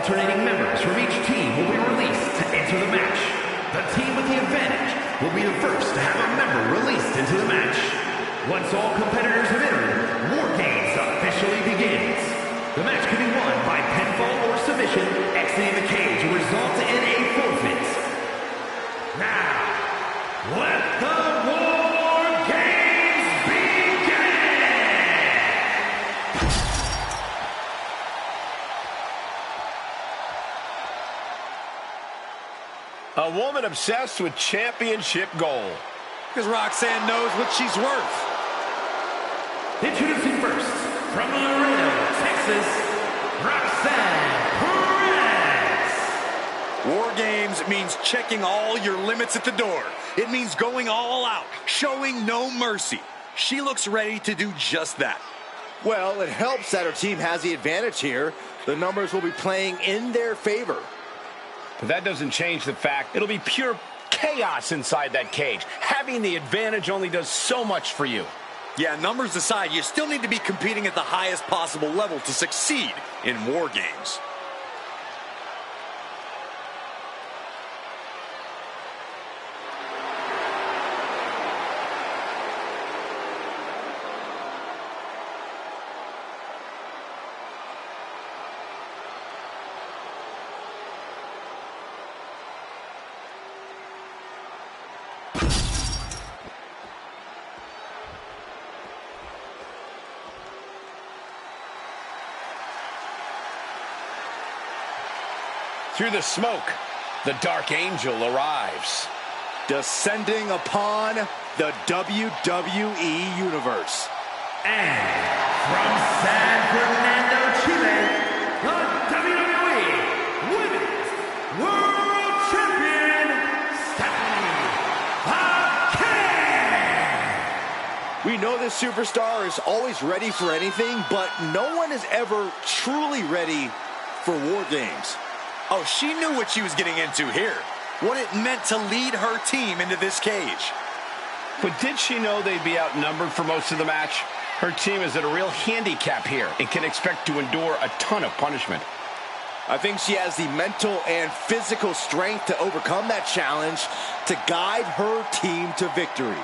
Alternating members from each team will be released to enter the match. The team with the advantage will be the first to have a member released into the match. Once all competitors have entered, Wargames officially begins. The match can be won by pinfall or submission. Exiting the cage will result in a forfeit. Now, let the Wargames begin! A woman obsessed with championship gold. Because Roxanne knows what she's worth. Introducing first, from Laredo, Texas, Roxanne Perez. War Games means checking all your limits at the door. It means going all out, showing no mercy. She looks ready to do just that. Well, it helps that her team has the advantage here. The numbers will be playing in their favor. But that doesn't change the fact it'll be pure chaos inside that cage. Having the advantage only does so much for you. Yeah, numbers aside, you still need to be competing at the highest possible level to succeed in War Games. Through the smoke, the Dark Angel arrives. Descending upon the WWE Universe. And from San Fernando, Chile, the WWE Women's World Champion, Stephanie King. We know this superstar is always ready for anything, but no one is ever truly ready for War Games. Oh, she knew what she was getting into here. What it meant to lead her team into this cage. But did she know they'd be outnumbered for most of the match? Her team is at a real handicap here and can expect to endure a ton of punishment. I think she has the mental and physical strength to overcome that challenge to guide her team to victory.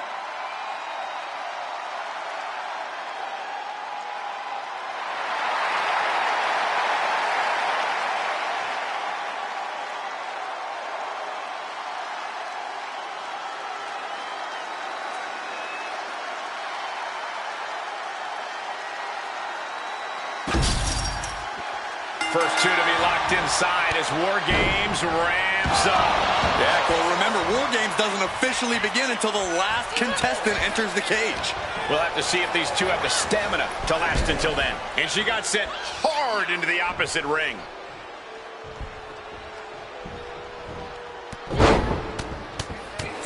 First two to be locked inside as War Games ramps up. Yeah, well, remember, War Games doesn't officially begin until the last contestant enters the cage. We'll have to see if these two have the stamina to last until then. And she got sent hard into the opposite ring.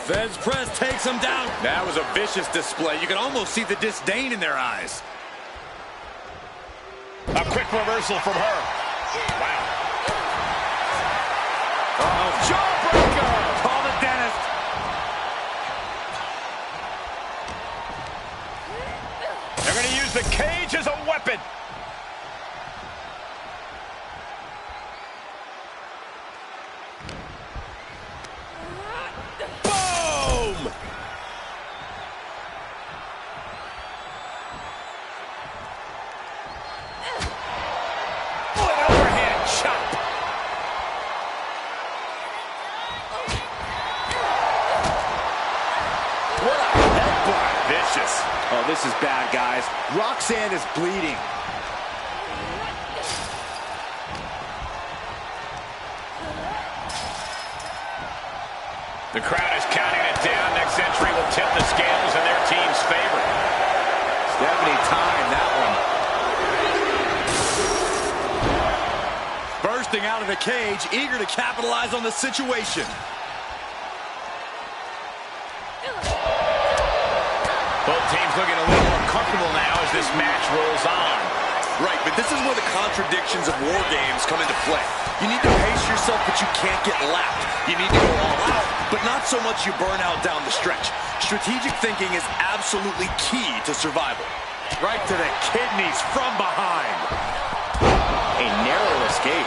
Feds press takes him down. That was a vicious display. You can almost see the disdain in their eyes. A quick reversal from her. Wow. Uh-oh, jawbreaker! Call the dentist. They're going to use the cage as a weapon. Boom! Oh, this is bad, guys. Roxanne is bleeding. The crowd is counting it down. Next entry will tip the scales in their team's favor. Stephanie timed that one. Bursting out of the cage, eager to capitalize on the situation. Both teams looking a little more comfortable now as this match rolls on. Right, but this is where the contradictions of War Games come into play. You need to pace yourself, but you can't get lapped. You need to go all out, but not so much you burn out down the stretch. Strategic thinking is absolutely key to survival. Right to the kidneys from behind. A narrow escape.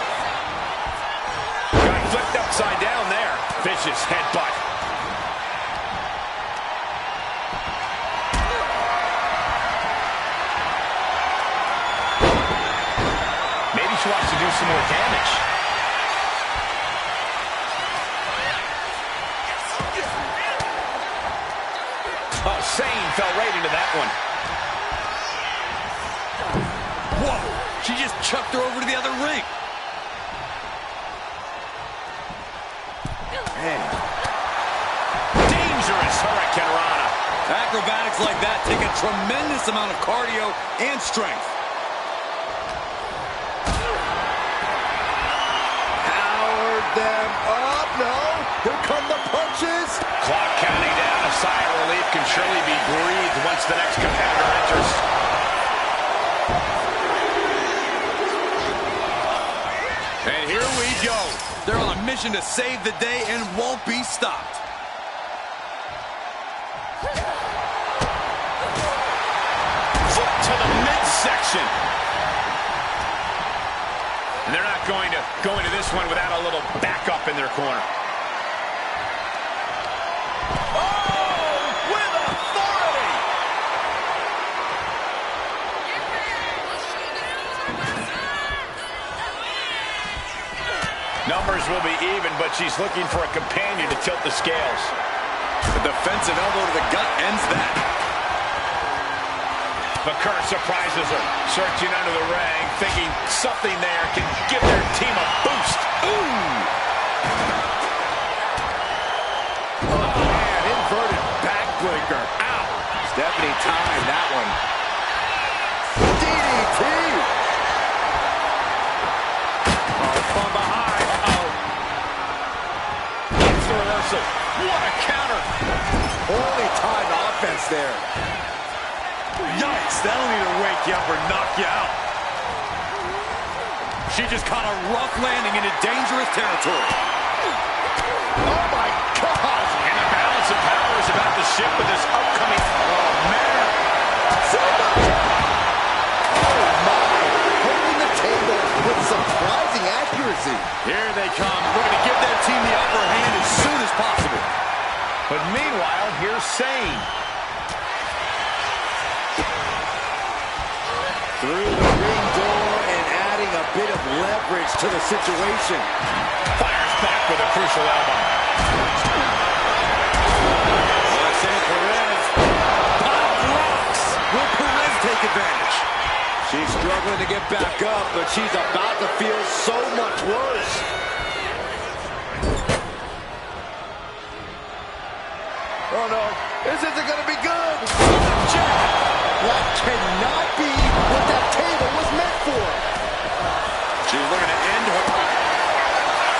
upside down there. Vicious headbutt. Maybe she wants to do some more damage. Oh, Sane fell right into that one. Whoa, she just chucked her over to the other ring. Man. Dangerous Hurricane Rana. Acrobatics like that take a tremendous amount of cardio and strength. Powered them up. No, here come the punches. Clock counting down. A sigh of relief can surely be breathed once the next competitor enters. And here we go. They're on a mission to save the day and won't be stopped. Foot to the midsection. And they're not going to go into this one without a little backup in their corner. Oh, with authority. Numbers will be even, but she's looking for a companion to tilt the scales. The defensive elbow to the gut ends that. McCurr surprises her, searching under the ring, thinking something there can give their team a boost. Ooh! Oh, man, inverted backbreaker. Ow! Stephanie timed that one. DDT! Oh, from behind. Uh-oh. It's the reversal. What a counter. Only time offense there. Yikes, that'll either wake you up or knock you out. She just caught a rough landing into dangerous territory. Oh, my God! And the balance of power is about to shift with this upcoming... Oh, man. Oh, my. Holding the table with surprising accuracy. Here they come, looking to give their team the upper hand as soon as possible. But meanwhile, here's Sane. Through the ring door and adding a bit of leverage to the situation. Fires back with a crucial elbow. Roxanne Perez. Pop rocks. Will Perez take advantage? She's struggling to get back up, but she's about to feel so much worse. Oh, no. This isn't going to be good. That cannot be what that table was meant for. She's looking to end her.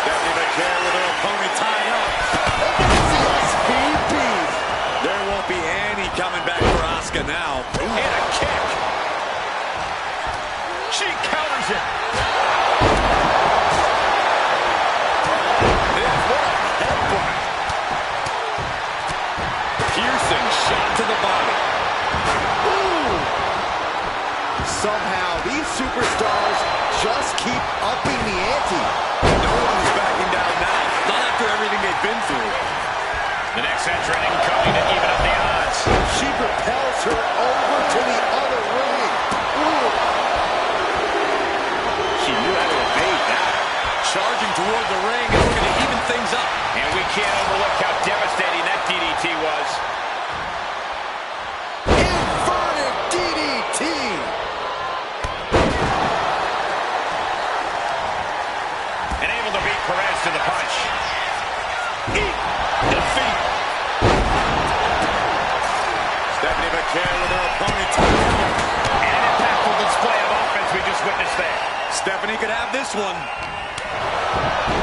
Stephanie McCare with her opponent tied up. Speed beat. There won't be any coming back for Asuka now. And a kick. She counters it. What a headbutt. Piercing shot to the body. Somehow, these superstars just keep upping the ante. No one's backing down now. Not after everything they've been through. The next entrant incoming to even up the odds. She propels her over to the other ring. Ooh. She knew how to evade that. Charging toward the ring and looking to even things up. And we can't overlook how devastating that DDT was. Inverted DDT. And able to beat Perez to the punch. Defeat. Stephanie McCare with her opponent tied up. And an impactful display of offense we just witnessed there. Stephanie could have this one.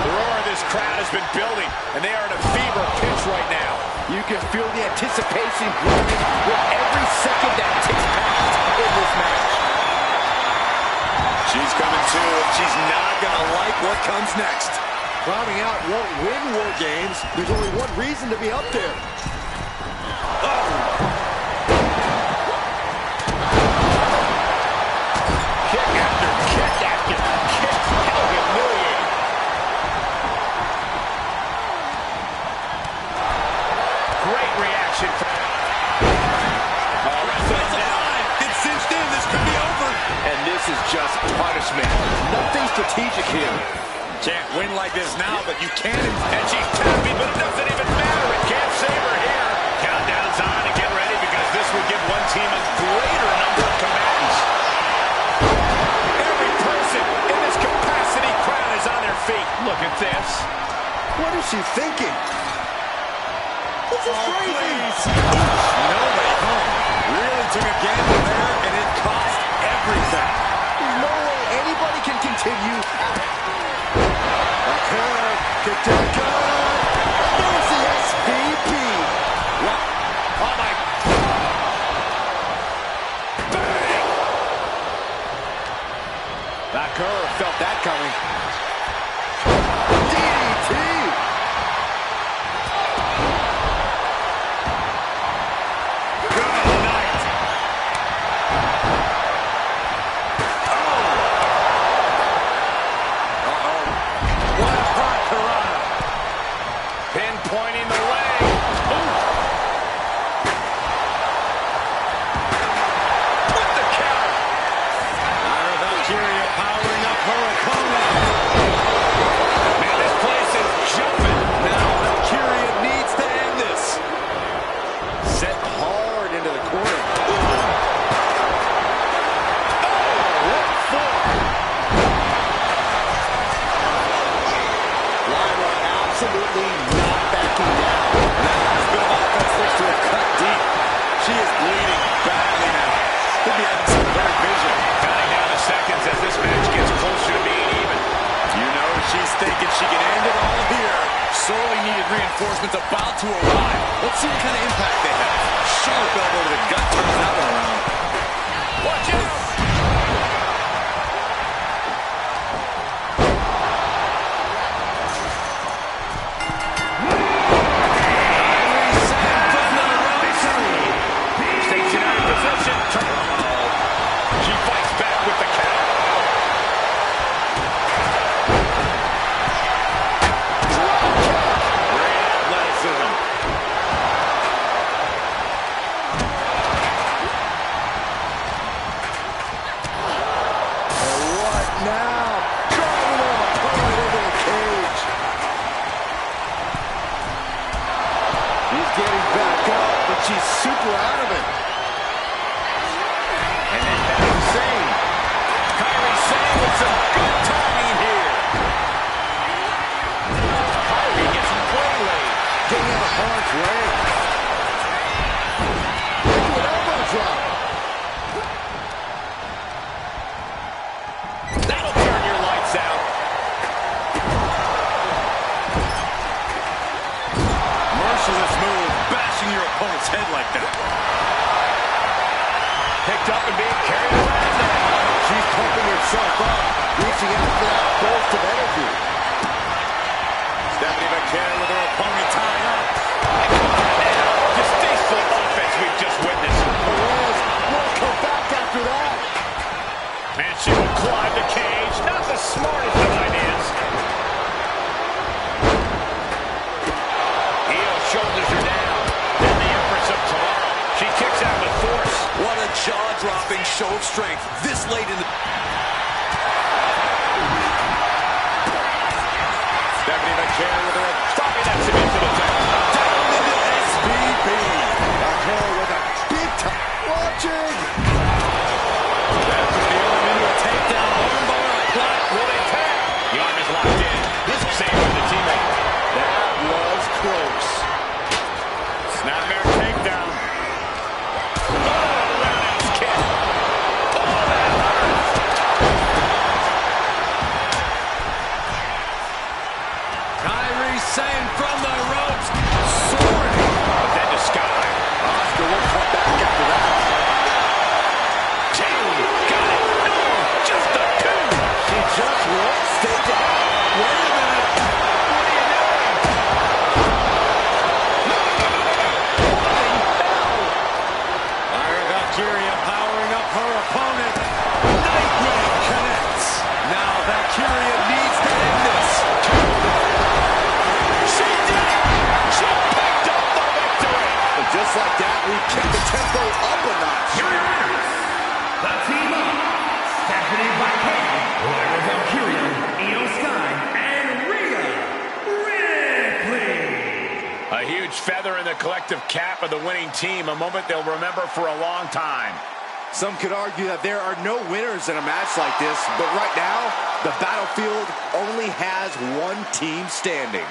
The roar of this crowd has been building, and they are in a fever pitch right now. You can feel the anticipation growing with every second that ticks past in this match. She's coming to, and she's not going to like what comes next. Climbing out won't win War Games. There's only one reason to be up there. Kick after kick after kick. How humiliating. This is just punishment. Nothing strategic here. Can't win like this now, but you can. And she's tapping, but it doesn't even matter. It can't save her here. Countdown's on and get ready because this will give one team a greater number of combatants. Every person in this capacity crowd is on their feet. Look at this. What is she thinking? This is crazy. No way home. Really took a gamble there, and it cost everything. There's no way anybody can continue. A curve. Kicked out good. There's the SVP. What? Oh, my. Bang! That curve felt that coming. DDT. Pinpointing the leg. With the counter. Ira Valkyria powering up her opponent. Man, this place is jumping. Now Valkyria needs to end this. Set hard into the corner. What for? Lyra absolutely not backing down. That last bit of offense looks to have cut deep. She is bleeding badly now. Could be having some blurred vision. Counting down the seconds as this match gets closer to being even. You know she's thinking she can end it all here. Sorely needed reinforcements about to arrive. Let's see what kind of impact they have. Sharp elbow to the gut turns that one around. Watch out! She fights back with the count. Great athleticism. What now? Driving her opponent into the cage. She's getting back up, but she's super out of it. And then Kairi Sane. Kairi Sane with some good timing here. Kairi gets waylaid. Getting out of harm's way. Into an elbow drop. That'll turn your lights out. Merciless move, bashing your opponent's head like that. Picked up and being carried around now. She's pumping herself up, reaching out for that burst of energy. Stephanie McCann with her opponent tied up. And come on now. Distasteful offense we've just witnessed. Perez will come back after that. And she will climb the cage. Not the smartest of ideas. Io shoulders her down. Then the Empress of Tomorrow. She kicks out with force. What a jaw-dropping show of strength this late in the... Stephanie McCann with her stopping that submissive attack. Down into SVP. Okay, with a big time launching. That's the arm into a takedown. Armbar on a block. Will they tap? The arm is locked in. This will save for the teammate. That was close. Snapmare takedown. Oh, roundhouse kick. Oh, that hurt. Kairi Sane from the ropes. Soaring. But then to Sky. Oscar will come back after that. Two. Got it. No, just the two. She just won't stay down. Wait a minute. What are you doing? No. What in hell? Ira Valkyria powering up her opponent. Nightwing connects. Now Valkyria needs to end this. She did it. She picked up the victory. And just like that, we kicked the tempo up a notch. Here are your winners, the team of Stephanie feather in the collective cap of the winning team, a moment they'll remember for a long time. Some could argue that there are no winners in a match like this, but right now, the battlefield only has one team standing.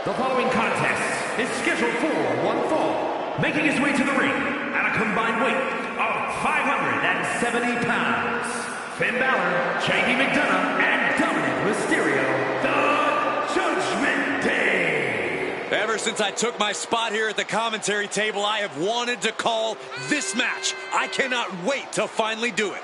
The following contest is scheduled for one fall, making his way to the ring at a combined weight of 570 pounds. Finn Balor, JD McDonough, and Dominic Mysterio, the Judgment Day. Ever since I took my spot here at the commentary table, I have wanted to call this match. I cannot wait to finally do it.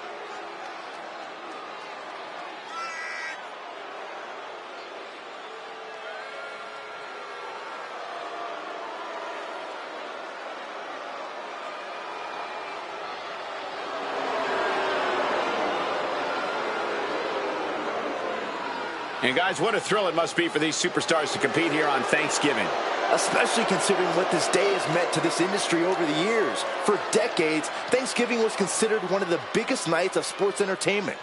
And guys, what a thrill it must be for these superstars to compete here on Thanksgiving. Especially considering what this day has meant to this industry over the years. For decades, Thanksgiving was considered one of the biggest nights of sports entertainment.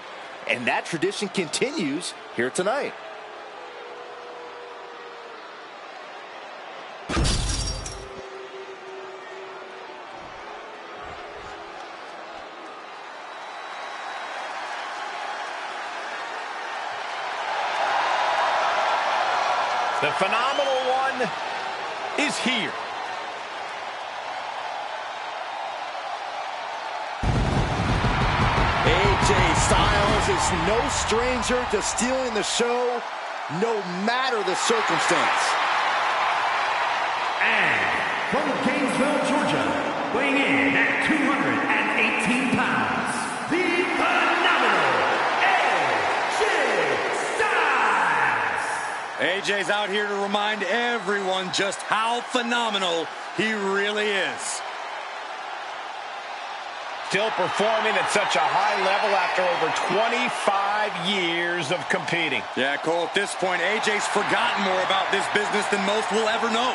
And that tradition continues here tonight. The phenomenal one is here. AJ Styles is no stranger to stealing the show, no matter the circumstance. And from Gainesville, Georgia, weighing in at 218 pounds, the phenomenal AJ's out here to remind everyone just how phenomenal he really is. Still performing at such a high level after over 25 years of competing. Yeah, Cole, at this point, AJ's forgotten more about this business than most will ever know.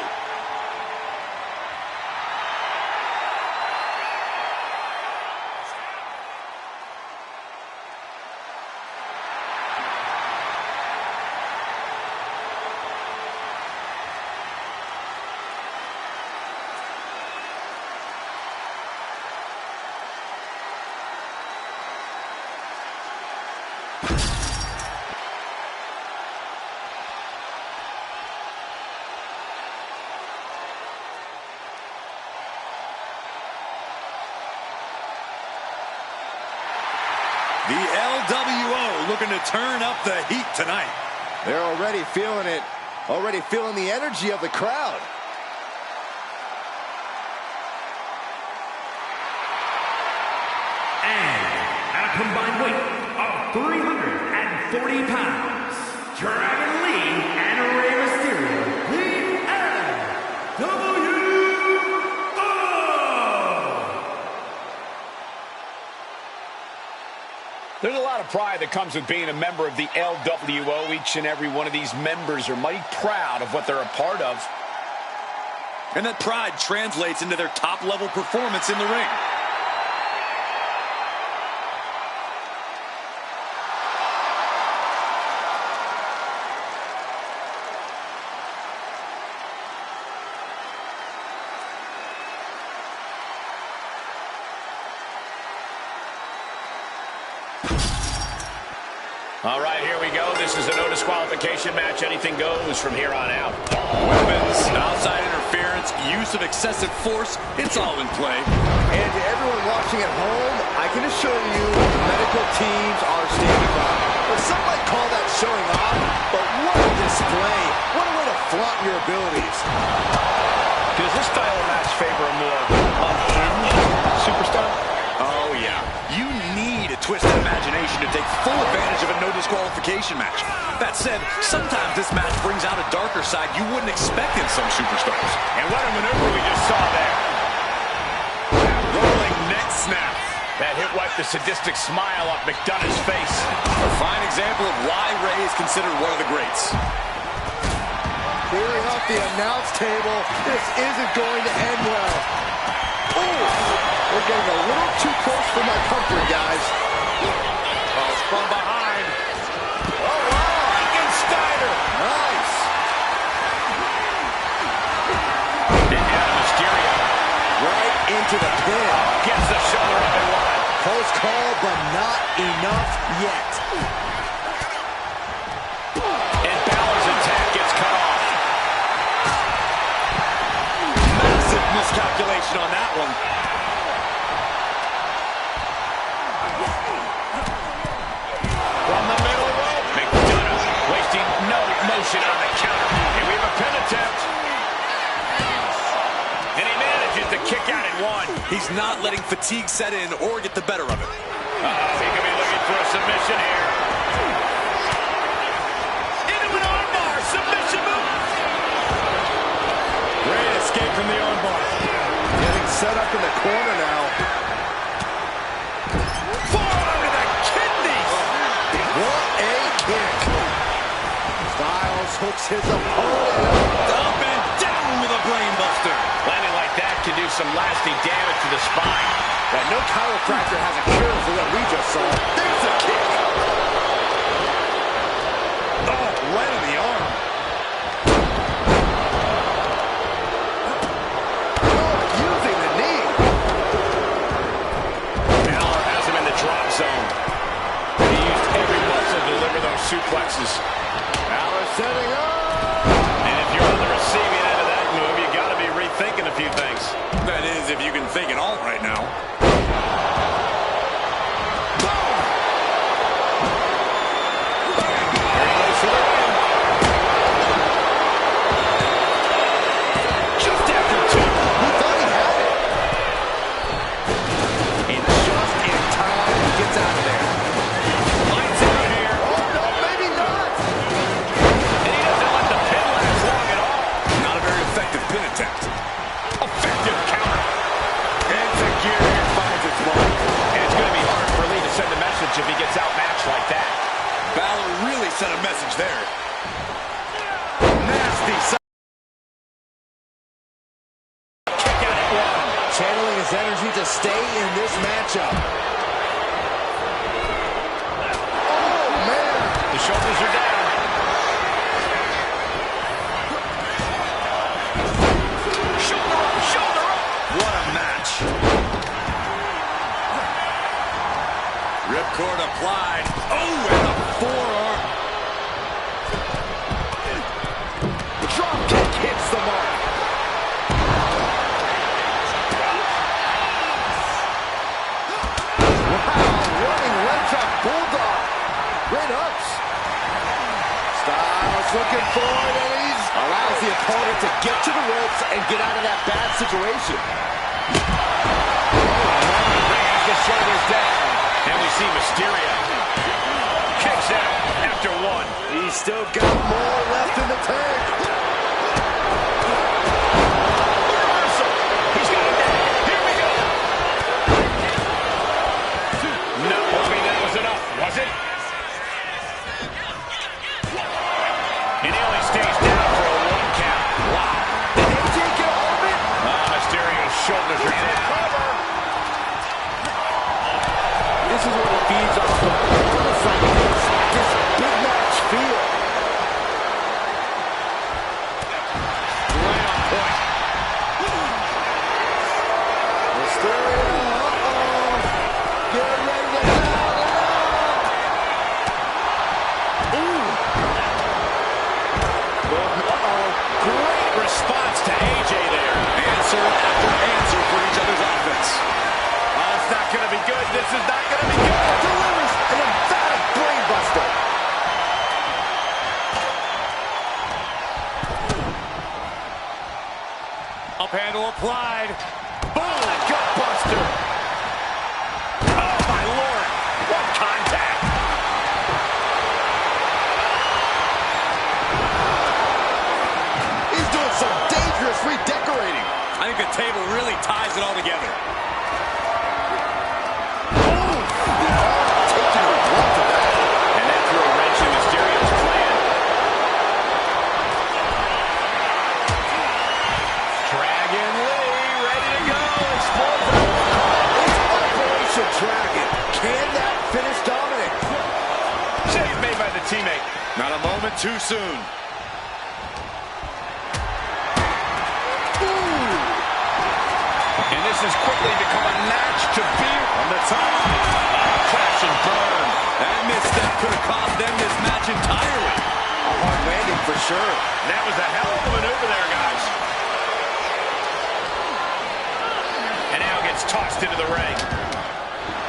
The LWO looking to turn up the heat tonight. They're already feeling it, already feeling the energy of the crowd. And at a combined weight of 340 pounds, Dragon Lee and Rey Mysterio, the LWO There's a lot of pride that comes with being a member of the LWO. Each and every one of these members are mighty proud of what they're a part of. And that pride translates into their top-level performance in the ring. All right, here we go. This is a no disqualification match. Anything goes from here on out. Weapons, outside interference, use of excessive force, it's all in play. And to everyone watching at home, I can assure you the medical teams are standing by. Well, some might call that showing off, but what a display. What a way to flaunt your abilities. Does this style of match favor a more unhinged superstar? Oh, yeah. You need a twisted imagination to take full advantage of a no disqualification match. That said, sometimes this match brings out a darker side you wouldn't expect in some superstars. And what a maneuver we just saw there. Rolling neck snap. That hit wiped the sadistic smile off McDonough's face. A fine example of why Ray is considered one of the greats. Clearing off the announce table, this isn't going to end well. Ooh, we're getting a little too close for my comfort, guys. Oh, from behind. Oh, wow. Steiner. Nice. And down Mysterio. Right into the pin. Gets the shoulder up and wide. Close call, but not enough yet. And Balor's attack gets cut off. Massive miscalculation on that one. From the middle rope. McDonough wasting no motion on the counter. And we have a pin attempt. And he manages to kick out at one. He's not letting fatigue set in or get the better of it. He could be looking for a submission here. Into an armbar. Submission move. Great escape from the armbar. Getting set up in the corner now. Forearm to the kidneys. What a kick. Styles hooks his opponent Up and down with a brain buster. Landing like that can do some lasting damage to the spine. But no chiropractor has a cure for what we just saw. There's a kick. Oh, right in the arm. Oh, using the knee. Balor has him in the drop zone. He used every muscle to deliver those suplexes. Balor setting up. And if you're on the receiving end of that move, you got to be rethinking a few things. That is, if you can think it all right now. Just after two. He thought he had it. And just in time, he gets out of there. Lights out here. Oh, no, maybe not. And he doesn't let the pin last long at all. Not a very effective pin attempt. Effective counter. And the gear here finds its mark. And it's going to be hard for Lee to send a message if he gets outmatched like that. Balor really sent a message there. Nasty side. Kick out at one. Channeling his energy to stay in this matchup. Oh, man. The shoulders are down. Shoulder up, shoulder up. What a match. Ripcord applied. Oh, and a forearm. Drop kick hits the mark. Wow, running leg drop bulldog. Great ups. Styles looking forward, and he allows the opponent to get to the ropes and get out of that bad situation. Brings the shoulders down. And we see Mysterio. Kicks out after one. He's still got more left in the tank. Reversal. He's got it down. Here we go. No, I mean, that was enough. this is what he feeds off of. Almost like this big match feel. Right on point. Mysterio, get ready to go. Ooh. Great response to AJ there. Answer after answer for each other's offense. Oh, it's not going to be good. This is not going to be good. Delivers an emphatic brainbuster. Up handle applied. Boom, gutbuster. Oh, my Lord. What contact. He's doing some dangerous redecorating. I think the table really ties it all together. And that threw a wrench in Mysterio's plan. Dragon Lee, ready to go. Explodes It's Operation Dragon. Can that finish Dominic? Save made by the teammate. Not a moment too soon. And this has quickly become a match to be on the top. Crash and burn. That misstep could have cost them this match entirely. A hard landing for sure. That was a hell of a maneuver there, guys. And now gets tossed into the ring.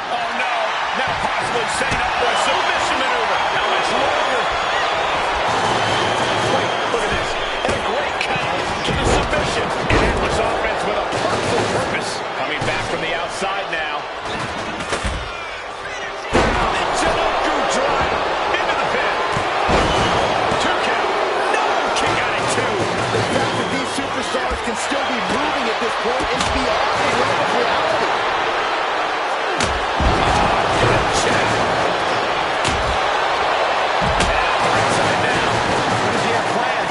Oh, no. Now possibly setting up for a submission maneuver. How much longer? Wait, look at this. And a great counter to the submission. An endless offense with a purposeful purpose. Coming back from the outside now. Drive into the pin. 2 count. No, King out at 2. The fact that these superstars can still be moving at this point is beyond the realm of reality. Check. Inside now. What does he have planned?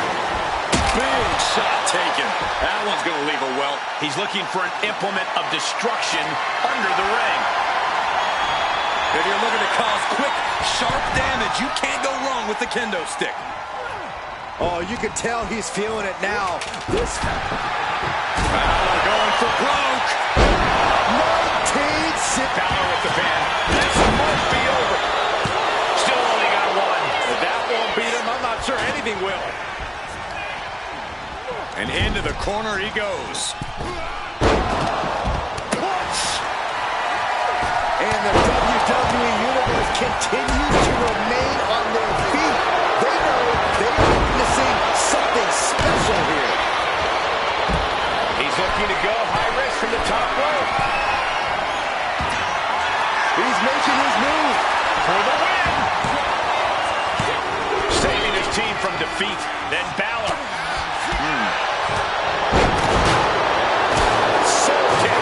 Big shot taken. That one's going to leave a welt. He's looking for an implement of destruction under the ring. If you're looking to cause quick, sharp damage, you can't go wrong with the kendo stick. Oh, you can tell he's feeling it now. This Balor going for broke. 19-6. Balor with the pin. This might be over. Still only got one. If that won't beat him, I'm not sure anything will. And into the corner he goes. And the WWE Universe continues to remain on their feet. They know they are witnessing something special here. He's looking to go high risk from the top rope. He's making his move. For the win. Saving his team from defeat. Then Balor. Soul kick.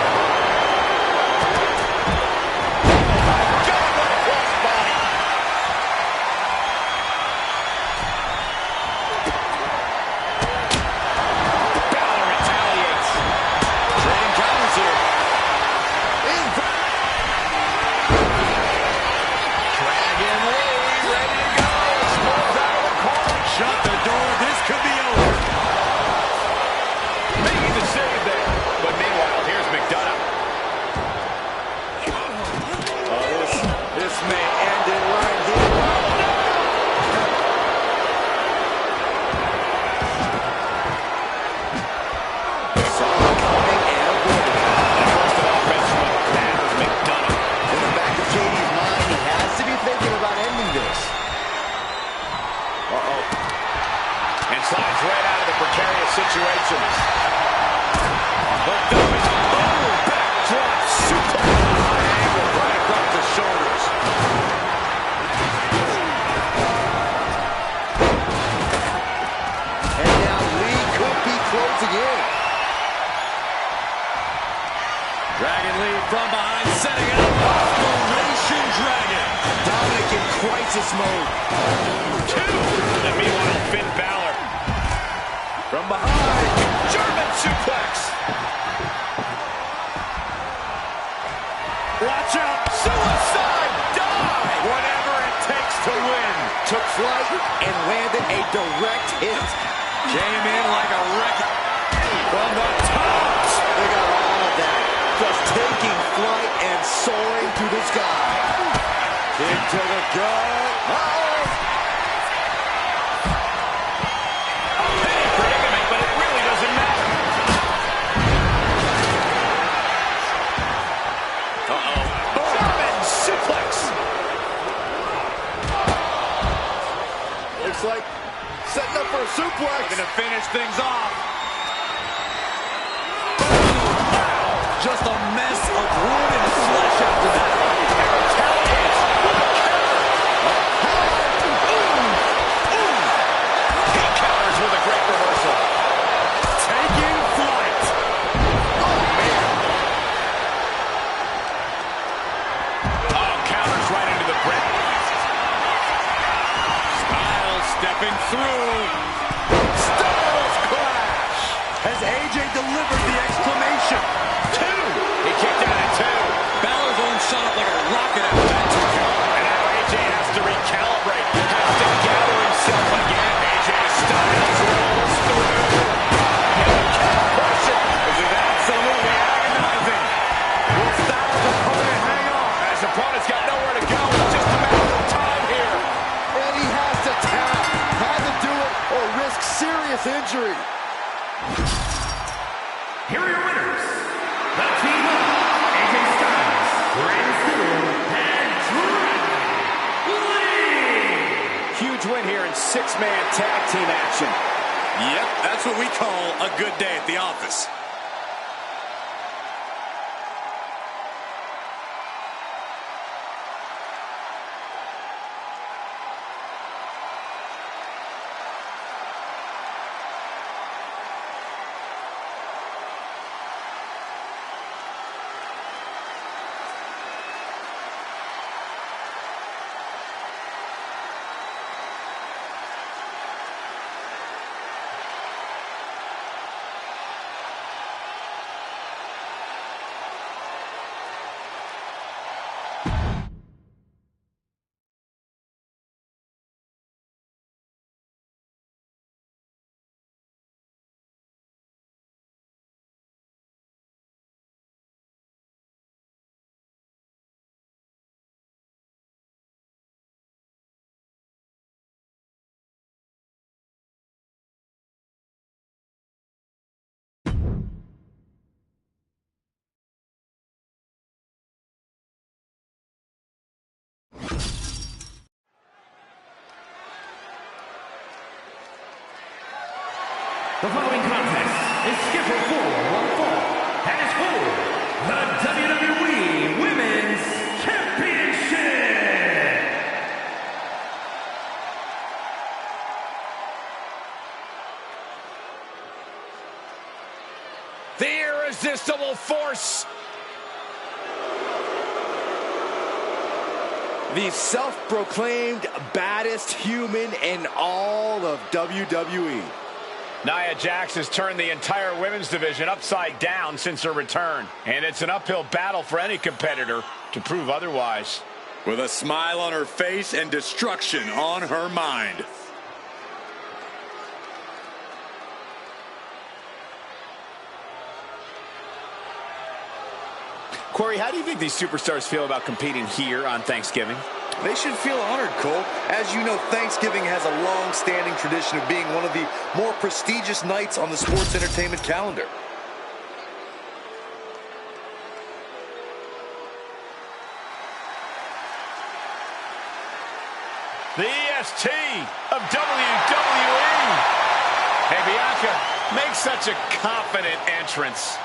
Slides right out of the precarious situations. Hooked up and boom! Backdrop suplex. Angle right across the shoulders. And now Lee could be closing in. Dragon Lee from behind, setting up Operation Dragon. Dominic in crisis mode. 2. And meanwhile, Finn Balor. From behind, German suplex. Watch out. Suicide took flight and landed a direct hit. Came in like a wreck from the top. They got all of that. Just taking flight and soaring through the sky. Kick to the gut. A petty predicament, but it really doesn't matter. German suplex. Looks like setting up for a suplex. Looking to finish things off. Just a mess of wood and flesh after that. He counters with a great reversal. Taking flight. Oh, man. Oh, counters right into the brick. Styles stepping through. Styles clash. Has AJ delivered the exclamation? He kicked out at 2. Balor's own shot up like a rocket after that 2 count. And now AJ has to recalibrate. Has to gather himself again. AJ Styles rolls through. And the calf pressure. This is absolutely agonizing. Will Styles' opponent hang on? His opponent's got nowhere to go. It's just a matter of time here. And he has to tap. Had to do it or risk serious injury. Here are your winners. The team of AJ Styles, Rey Mysterio, and Dragon Lee. Huge win here in 6-man tag team action. Yep, that's what we call a good day at the office. The following contest is scheduled for one fall and is for the WWE Women's Championship. The irresistible force. The self-proclaimed baddest human in all of WWE. Nia Jax has turned the entire women's division upside down since her return. And it's an uphill battle for any competitor to prove otherwise. With a smile on her face and destruction on her mind. Corey, how do you think these superstars feel about competing here on Thanksgiving? They should feel honored, Cole. As you know, Thanksgiving has a long-standing tradition of being one of the more prestigious nights on the sports entertainment calendar. The EST of WWE. Hey, Bianca, make such a confident entrance.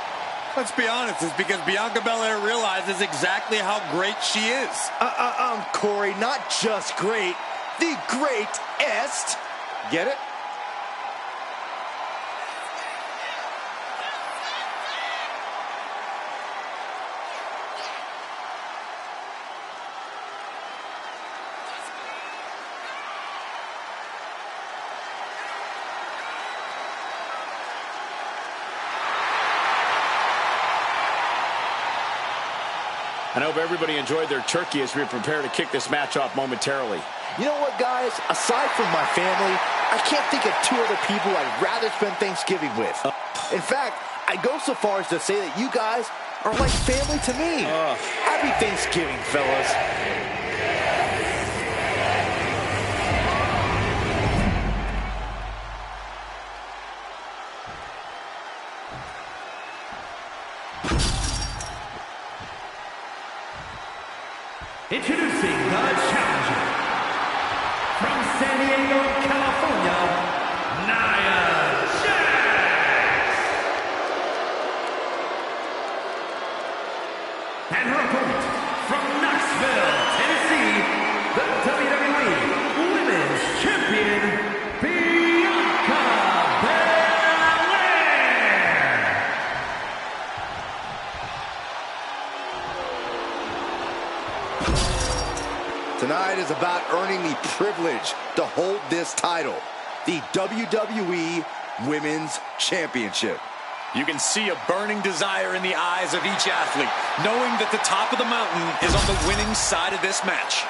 Let's be honest, it's because Bianca Belair realizes exactly how great she is. Corey, not just great, the greatest. Get it? I hope everybody enjoyed their turkey as we prepare to kick this match off momentarily. You know what, guys? Aside from my family, I can't think of two other people I'd rather spend Thanksgiving with. In fact, I'd go so far as to say that you guys are like family to me. Happy Thanksgiving, fellas. Introducing the challenger from San Diego, California, Nia Jax. And her opponent from Knoxville, Tennessee, the WWE Women's Champion, Bianca Belair. Tonight is about earning the privilege to hold this title, the WWE Women's Championship. You can see a burning desire in the eyes of each athlete, knowing that the top of the mountain is on the winning side of this match.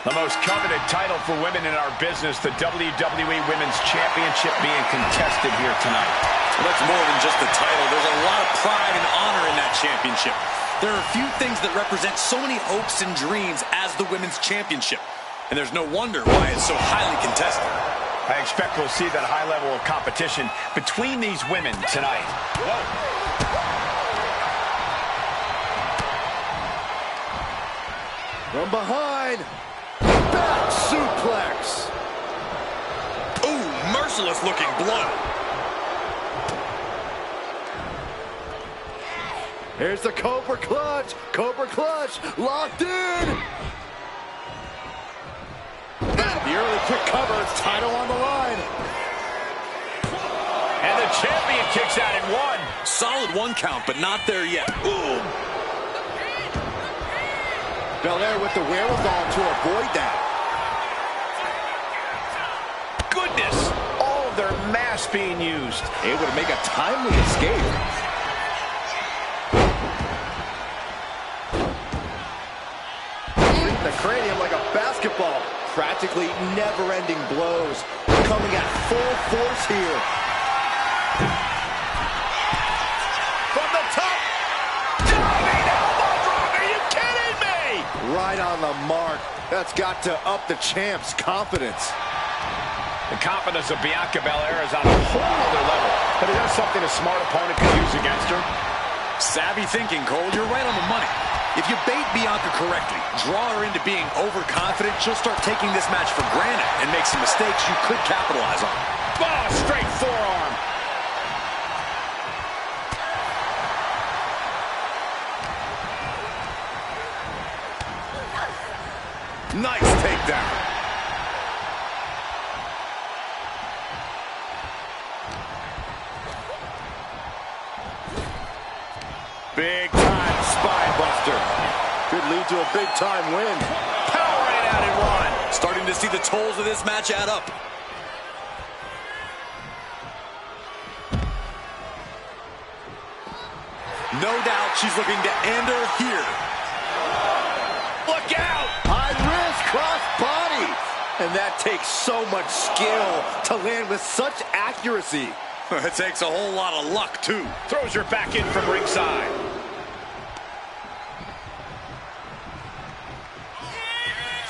The most coveted title for women in our business, the WWE Women's Championship, being contested here tonight. Well, that's more than just the title. There's a lot of pride and honor in that championship. There are few things that represent so many hopes and dreams as the Women's Championship. And there's no wonder why it's so highly contested. I expect we'll see that high level of competition between these women tonight. Whoa. From behind, back suplex. Ooh, merciless looking blow. Here's the Cobra Clutch. Cobra Clutch locked in. The early quick cover. Title on the line. And the champion kicks out at one. Solid one count, but not there yet. Ooh. Belair with the wherewithal to avoid that. Goodness. All of their mass being used. Able to make a timely escape. The cranium like a basketball. Practically never-ending blows. Coming at full force here. From the top. Diving elbow drop. Are you kidding me? Right on the mark. That's got to up the champ's confidence. The confidence of Bianca Belair is on a whole other level. But is that something a smart opponent could use against her? Savvy thinking, Cole. You're right on the money. If you bait Bianca correctly, draw her into being overconfident, she'll start taking this match for granted and make some mistakes you could capitalize on. Oh, straight forearm. Nice takedown. Big time spine buster. Could lead to a big time win. Powering it out in one. Starting to see the tolls of this match add up. No doubt she's looking to end her here. Look out! High wrist cross body. And that takes so much skill to land with such accuracy. It takes a whole lot of luck, too. Throws her back in from ringside.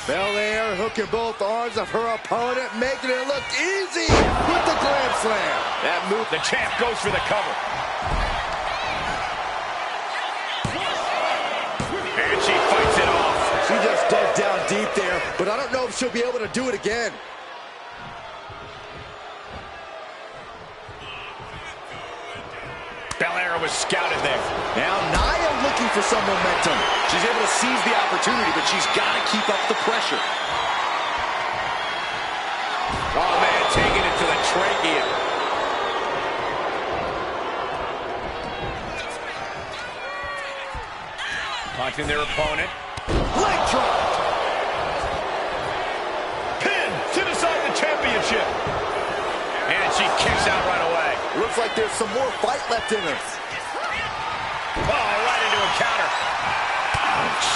Belair hooking both arms of her opponent, making it look easy with the Glam Slam. That move, the champ goes for the cover. And she fights it off. She just dug down deep there, but I don't know if she'll be able to do it again. Belair was scouted there. Now Nia looking for some momentum. She's able to seize the opportunity, but she's got to keep up the pressure. Oh, man, taking it to the trachea. Punching their opponent. Leg drop. Pin to decide the championship. And she kicks out right away. Looks like there's some more fight left in her. Oh, right into a counter. Ouch.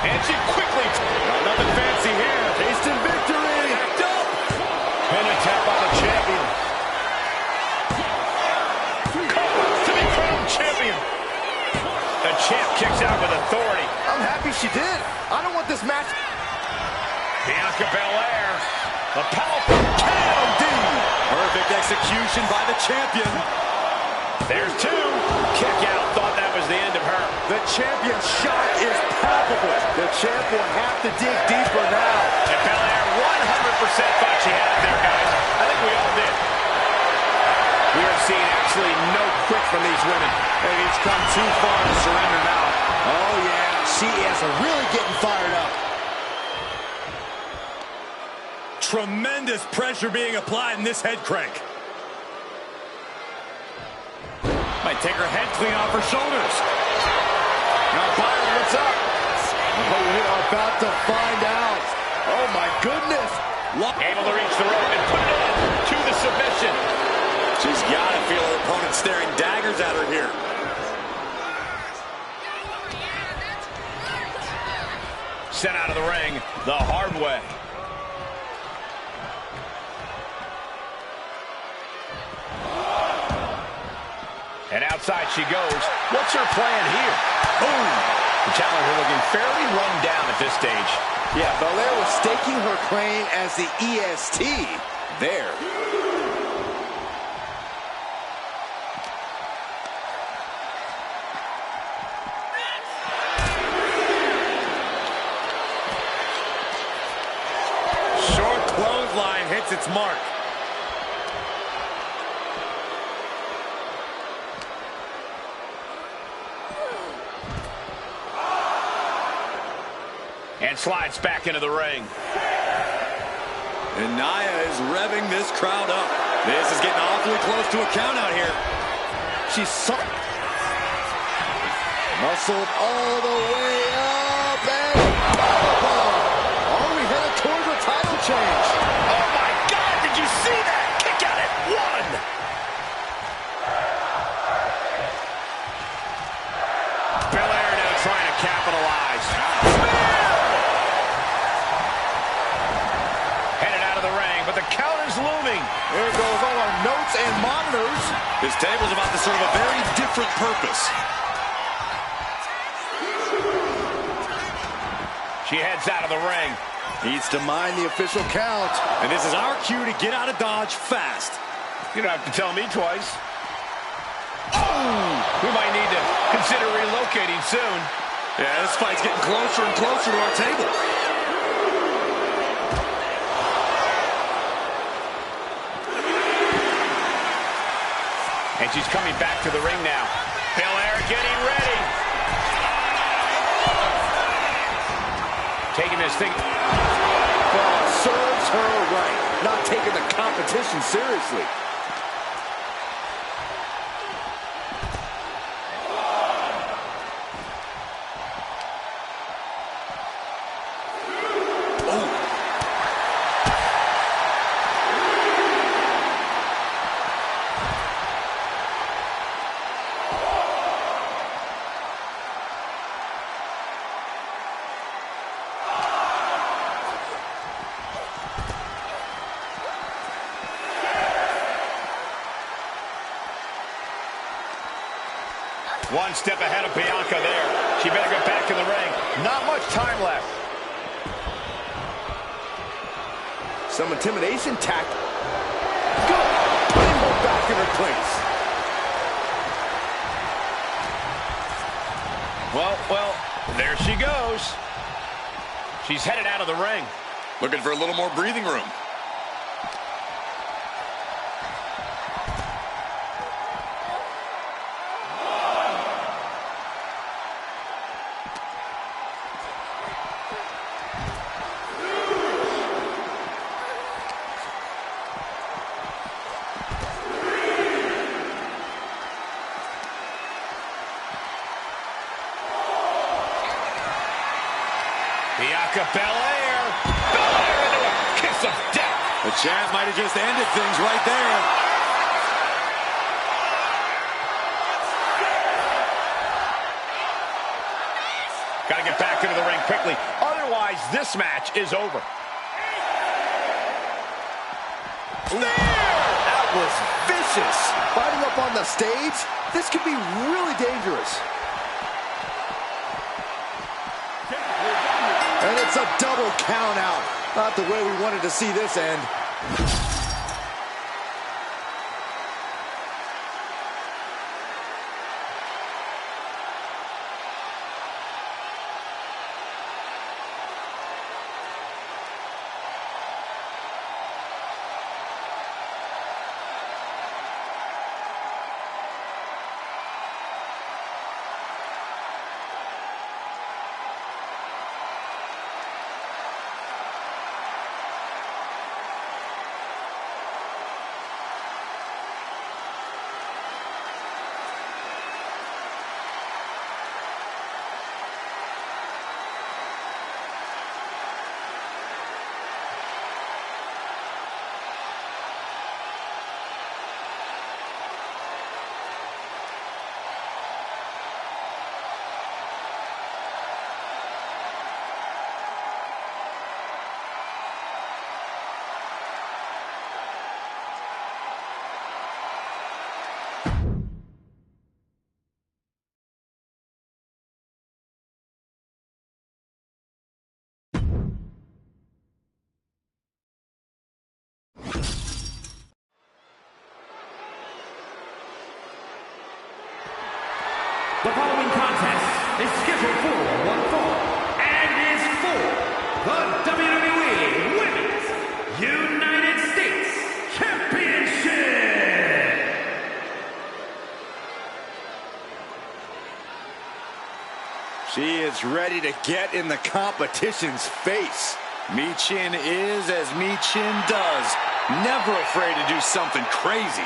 And she quickly... nothing fancy here. Tasting victory. Backed up. And a tap on the champion. To be crowned champion. The champ kicks out with authority. I'm happy she did. I don't want this match. Bianca Belair. The powerful KOD. Perfect execution by the champion. There's two. Kick out. Thought that was the end of her. The champion's shot is palpable. The champ will have to dig deeper now. And Belair 100% thought she had it there, guys. I think we all did. We are seeing absolutely no quit from these women. Hey, it's come too far to surrender now. Oh, yeah. She is really getting fired up. Tremendous pressure being applied in this head crank. Might take her head clean off her shoulders. Now, Byron, what's up? Oh, we are about to find out. Oh, my goodness. Able to reach the rope and put it in to the submission. She's got to feel her opponent staring daggers at her here. Sent out of the ring the hard way. And outside she goes. What's her plan here? Boom! The challenger looking fairly run down at this stage. Yeah, Belair was staking her claim as the EST there. Short clothesline hits its mark. And slides back into the ring. And Nia is revving this crowd up. This is getting awfully close to a count out here. She's muscled all the way up and are we headed towards a title change? Oh my God, did you see that? Kick out at one. Belair now trying to capitalize. Headed out of the ring, but the counter's looming. There goes all our notes and monitors. This table's about to serve a very different purpose. She heads out of the ring. Needs to mind the official count. And this is our cue to get out of Dodge fast. You don't have to tell me twice. Oh! We might need to consider relocating soon. Yeah, this fight's getting closer and closer to our table. And she's coming back to the ring now. Belair getting ready. Taking this thing. Well, serves her right. Not taking the competition seriously. One step ahead of Bianca there. She better get back in the ring. Not much time left. Some intimidation tact. Good. Putting her back in her place. Well, there she goes. She's headed out of the ring. Looking for a little more breathing room. Bianca Belair. Belair into a kiss of death. The champ might have just ended things right there. Got to get back into the ring quickly. Otherwise, this match is over. That was vicious. Fighting up on the stage, this could be really dangerous. And it's a double count out. Not the way we wanted to see this end. The following contest is scheduled for one fall and is for the WWE Women's United States Championship. She is ready to get in the competition's face. Michin is as Michin does. Never afraid to do something crazy.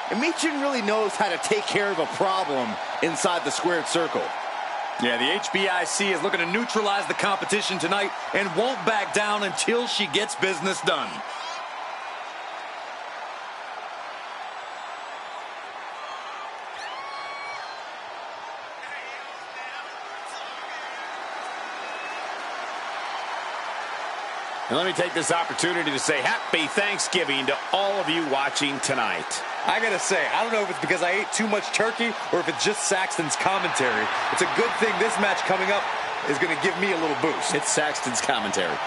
And Michin really knows how to take care of a problem inside the squared circle. Yeah, the HBIC is looking to neutralize the competition tonight and won't back down until she gets business done. And let me take this opportunity to say happy Thanksgiving to all of you watching tonight. I gotta say, I don't know if it's because I ate too much turkey or if it's just Saxton's commentary. It's a good thing this match coming up is gonna give me a little boost. It's Saxton's commentary.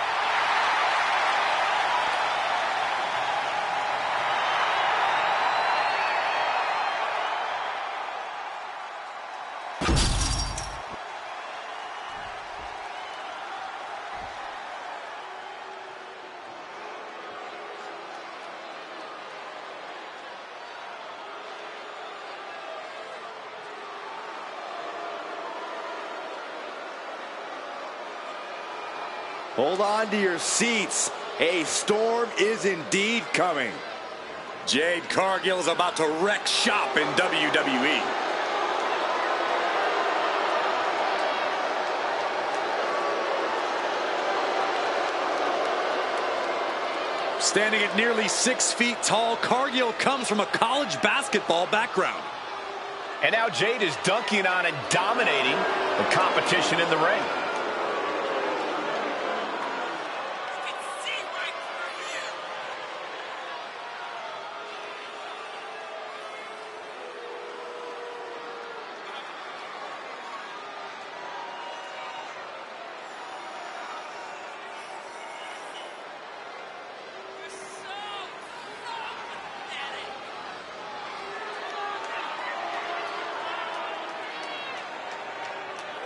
Hold on to your seats. A storm is indeed coming. Jade Cargill is about to wreck shop in WWE. Standing at nearly 6 feet tall, Cargill comes from a college basketball background. And now Jade is dunking on and dominating the competition in the ring.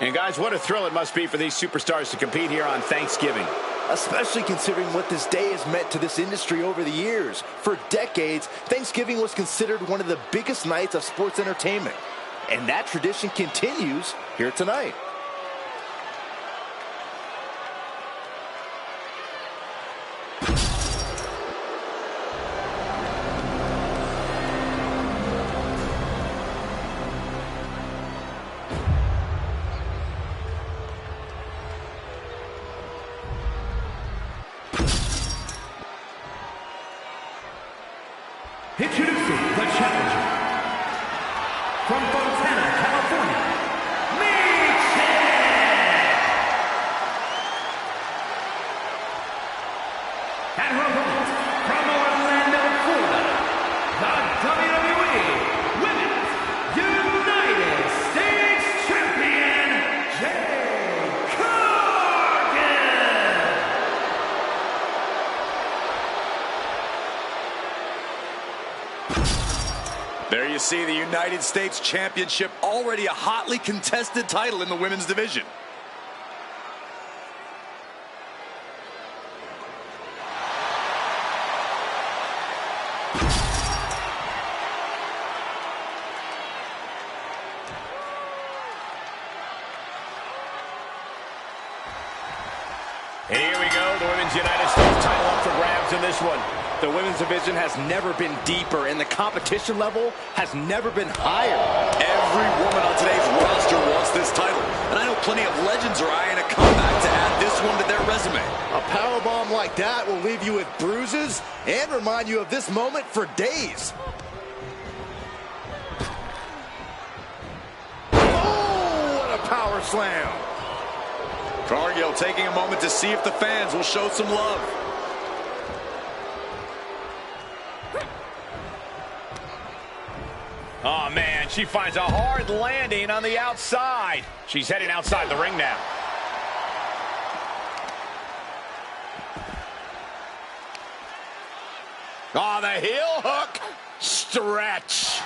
And guys, what a thrill it must be for these superstars to compete here on Thanksgiving. Especially considering what this day has meant to this industry over the years. For decades, Thanksgiving was considered one of the biggest nights of sports entertainment. And that tradition continues here tonight. Introducing the challenger from Fontana, California, and her opponent from Orlando, Florida, the WWE Women's United States Champion, Jade Cargill. There you see the United States Championship, already a hotly contested title in the women's division. Here we go, the Women's United States title up for grabs in this one. The women's division has never been deeper, and the competition level has never been higher. Every woman on today's roster wants this title, and I know plenty of legends are eyeing a comeback to add this one to their resume. A powerbomb like that will leave you with bruises and remind you of this moment for days. Oh, what a power slam. Cargill taking a moment to see if the fans will show some love. Oh, man, she finds a hard landing on the outside. She's heading outside the ring now. Oh, the heel hook. Stretch.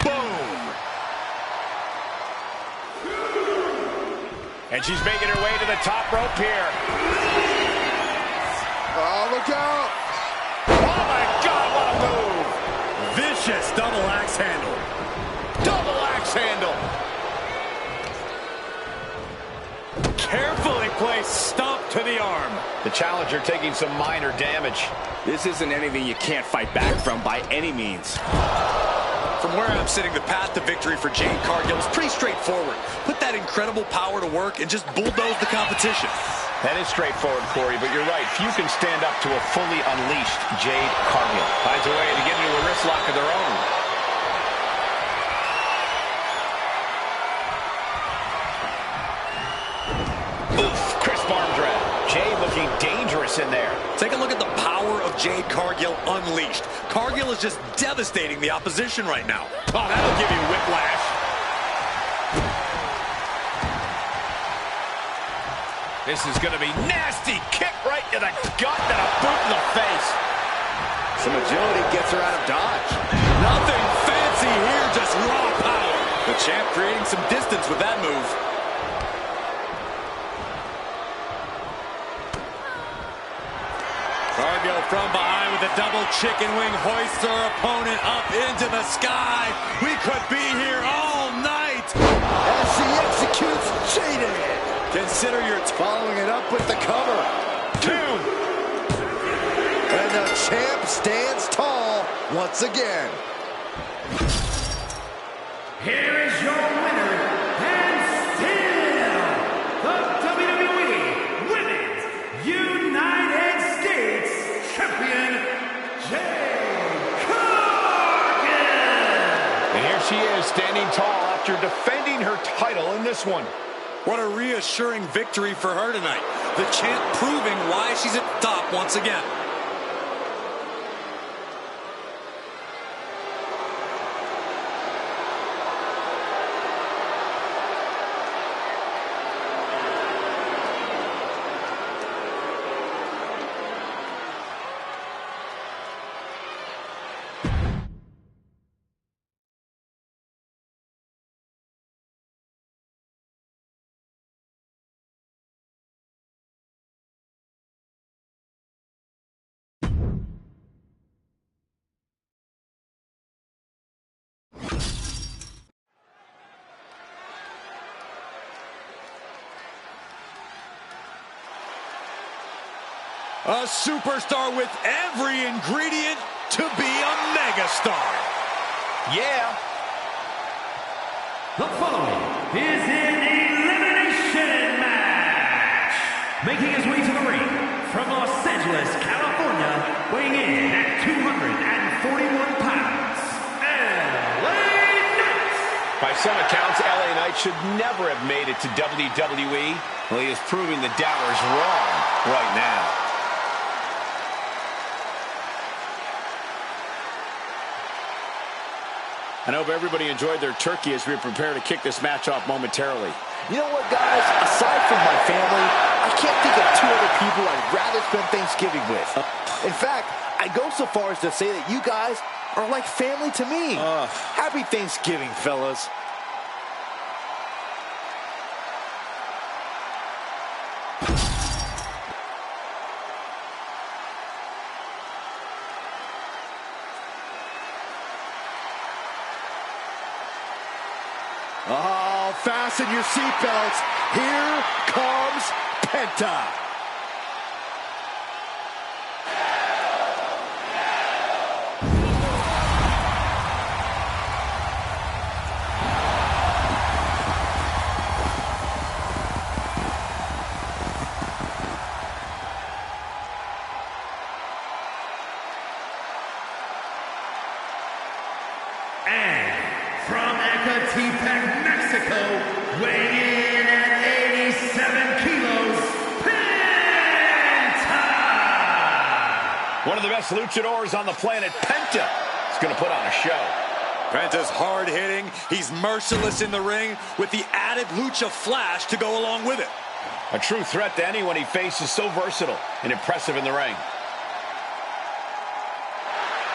Boom. And she's making her way to the top rope here. Oh, look out. Oh, my God, what a move. Vicious double axe handle. Double axe handle. Carefully placed stomp to the arm. The challenger taking some minor damage. This isn't anything you can't fight back from by any means. From where I'm sitting, the path to victory for Jade Cargill is pretty straightforward. Put that incredible power to work and just bulldoze the competition. That is straightforward, Corey, but you're right. Few can stand up to a fully unleashed Jade Cargill. Finds a way to get into a wrist lock of their own. Oof, crisp arm drag. Jade looking dangerous in there. Take a look at the power of Jade Cargill unleashed. Cargill is just devastating the opposition right now. Oh, that'll give you whiplash. This is going to be nasty. Kick right to the gut and a boot in the face. Some agility gets her out of dodge. Nothing fancy here, just raw power. The champ creating some distance with that move. Cargill from behind with a double chicken wing hoists her opponent up into the sky. We could be here all night. As she executes Jaded. Consider your Following it up with the cover. 2. And the champ stands tall once again. Here is your winner, and still the WWE Women's United States Champion, Jade Cargill. And here she is standing tall after defending her title in this one. What a reassuring victory for her tonight. The champ proving why she's at the top once again. A superstar with every ingredient to be a megastar. Yeah. The following is an elimination match. Making his way to the ring from Los Angeles, California, weighing in at 241 pounds, LA Knight. By some accounts, LA Knight should never have made it to WWE. Well, he is proving the doubters wrong right now. I hope everybody enjoyed their turkey as we prepare to kick this match off momentarily. You know what, guys? Aside from my family, I can't think of two other people I'd rather spend Thanksgiving with. In fact, I go so far as to say that you guys are like family to me. Happy Thanksgiving, fellas. Oh, fasten your seatbelts. Here comes Penta. From Ecatepec, Mexico, weighing in at 87 kilos, Penta! One of the best luchadors on the planet, Penta, is going to put on a show. Penta's hard-hitting. He's merciless in the ring with the added lucha flash to go along with it. A true threat to anyone he faces, so versatile and impressive in the ring.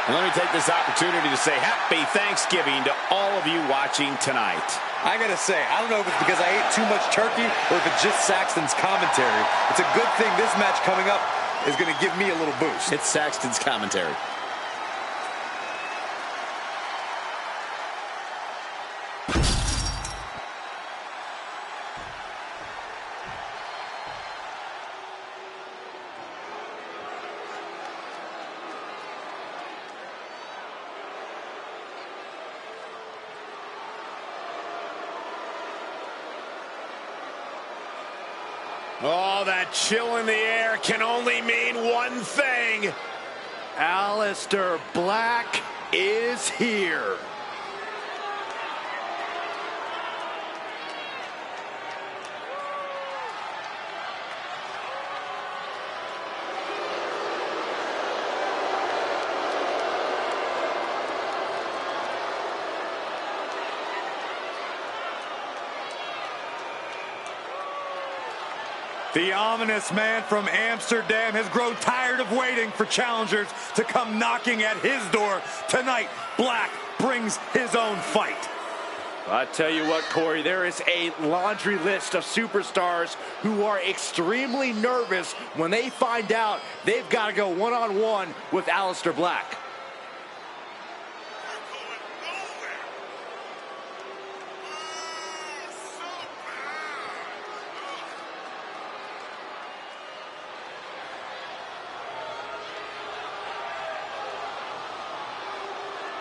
And let me take this opportunity to say happy Thanksgiving to all of you watching tonight. I gotta say, I don't know if it's because I ate too much turkey or if it's just Saxton's commentary. It's a good thing this match coming up is gonna give me a little boost. It's Saxton's commentary. Oh, that chill in the air can only mean one thing. Aleister Black is here. The ominous man from Amsterdam has grown tired of waiting for challengers to come knocking at his door. Tonight, Black brings his own fight. I tell you what, Corey, there is a laundry list of superstars who are extremely nervous when they find out they've got to go one-on-one with Aleister Black.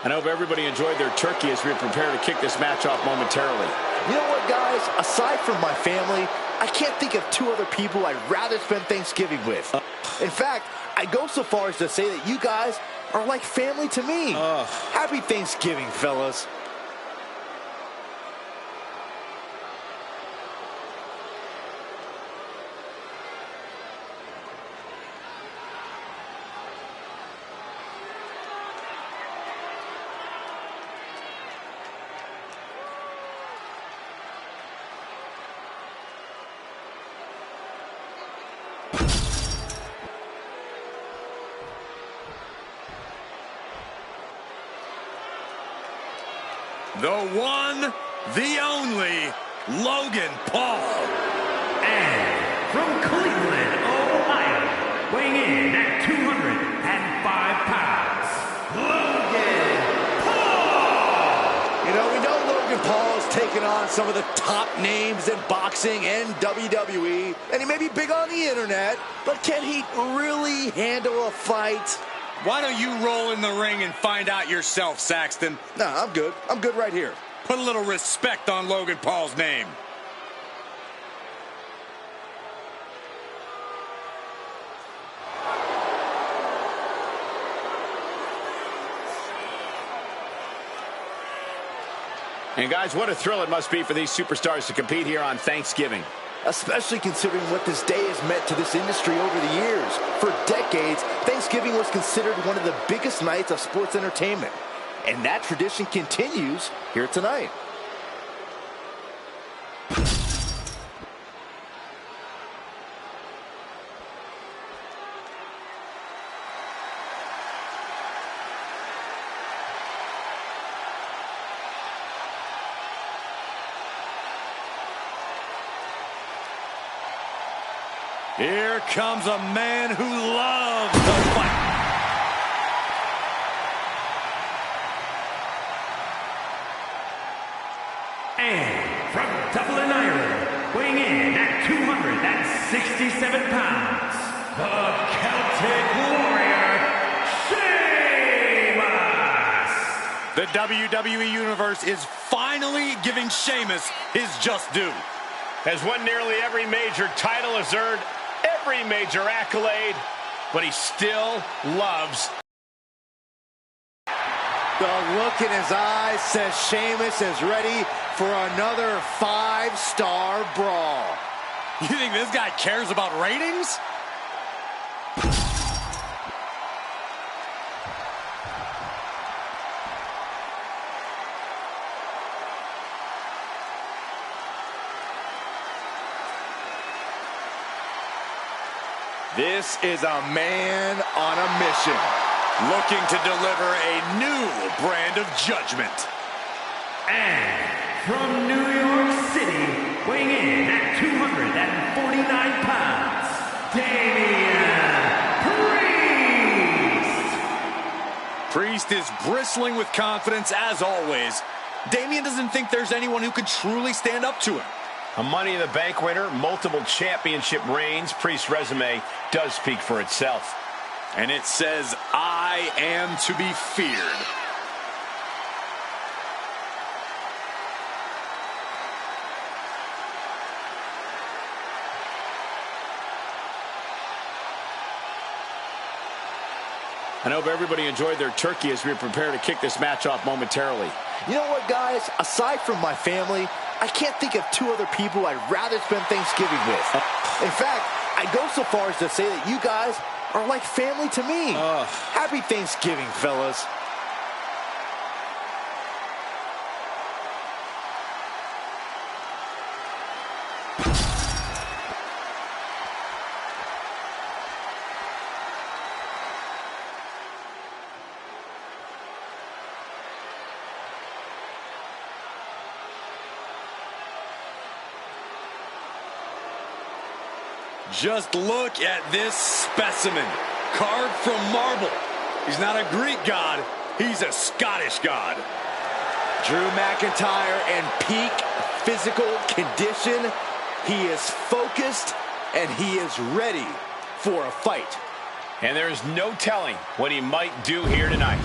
I hope everybody enjoyed their turkey as we prepare to kick this match off momentarily. You know what, guys? Aside from my family, I can't think of two other people I'd rather spend Thanksgiving with. In fact, I go so far as to say that you guys are like family to me. Happy Thanksgiving, fellas. The one, the only, Logan Paul. And from Cleveland, Ohio, weighing in at 205 pounds, Logan Paul! You know, we know Logan Paul has taken on some of the top names in boxing and WWE, and he may be big on the internet, but can he really handle a fight? Why don't you roll in the ring and find out yourself, Saxton? Nah, I'm good. I'm good right here. Put a little respect on Logan Paul's name. And guys, what a thrill it must be for these superstars to compete here on Thanksgiving. Especially considering what this day has meant to this industry over the years. For decades, Thanksgiving was considered one of the biggest nights of sports entertainment. And that tradition continues here tonight. Here comes a man who loves to fight. And from Dublin, Ireland, weighing in at 267 pounds, the Celtic Warrior, Sheamus! The WWE Universe is finally giving Sheamus his just due. Has won nearly every major title, has earned every major accolade, but he still loves. The look in his eyes says Sheamus is ready for another 5-star brawl. You think this guy cares about ratings? This is a man on a mission, looking to deliver a new brand of judgment. And from New York City, weighing in at 249 pounds, Damian Priest! Priest is bristling with confidence as always. Damian doesn't think there's anyone who could truly stand up to him. A Money in the Bank winner, multiple championship reigns. Priest's resume does speak for itself. And it says, I am to be feared. I hope everybody enjoyed their turkey as we prepare to kick this match off momentarily. You know what, guys? Aside from my family, I can't think of two other people I'd rather spend Thanksgiving with. In fact, I'd go so far as to say that you guys are like family to me. Happy Thanksgiving, fellas. Just look at this specimen, carved from marble. He's not a Greek god, he's a Scottish god. Drew McIntyre in peak physical condition. He is focused and he is ready for a fight. And there is no telling what he might do here tonight.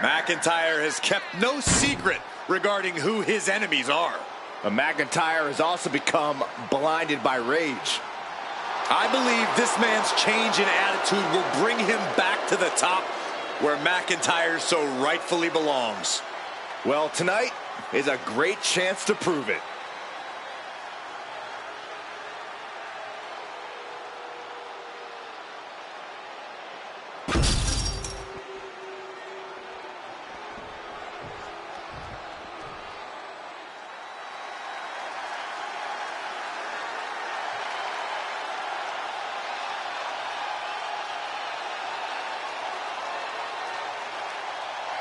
McIntyre has kept no secret regarding who his enemies are. But McIntyre has also become blinded by rage. I believe this man's change in attitude will bring him back to the top where McIntyre so rightfully belongs. Well, tonight is a great chance to prove it.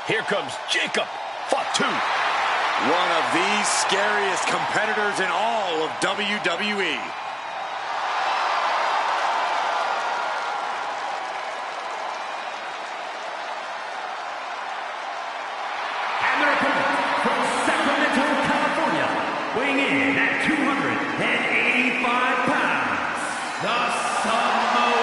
Here comes Jacob Fatu. One of the scariest competitors in all of WWE. And their opponent from Sacramento, California, weighing in at 285 pounds, the Samoan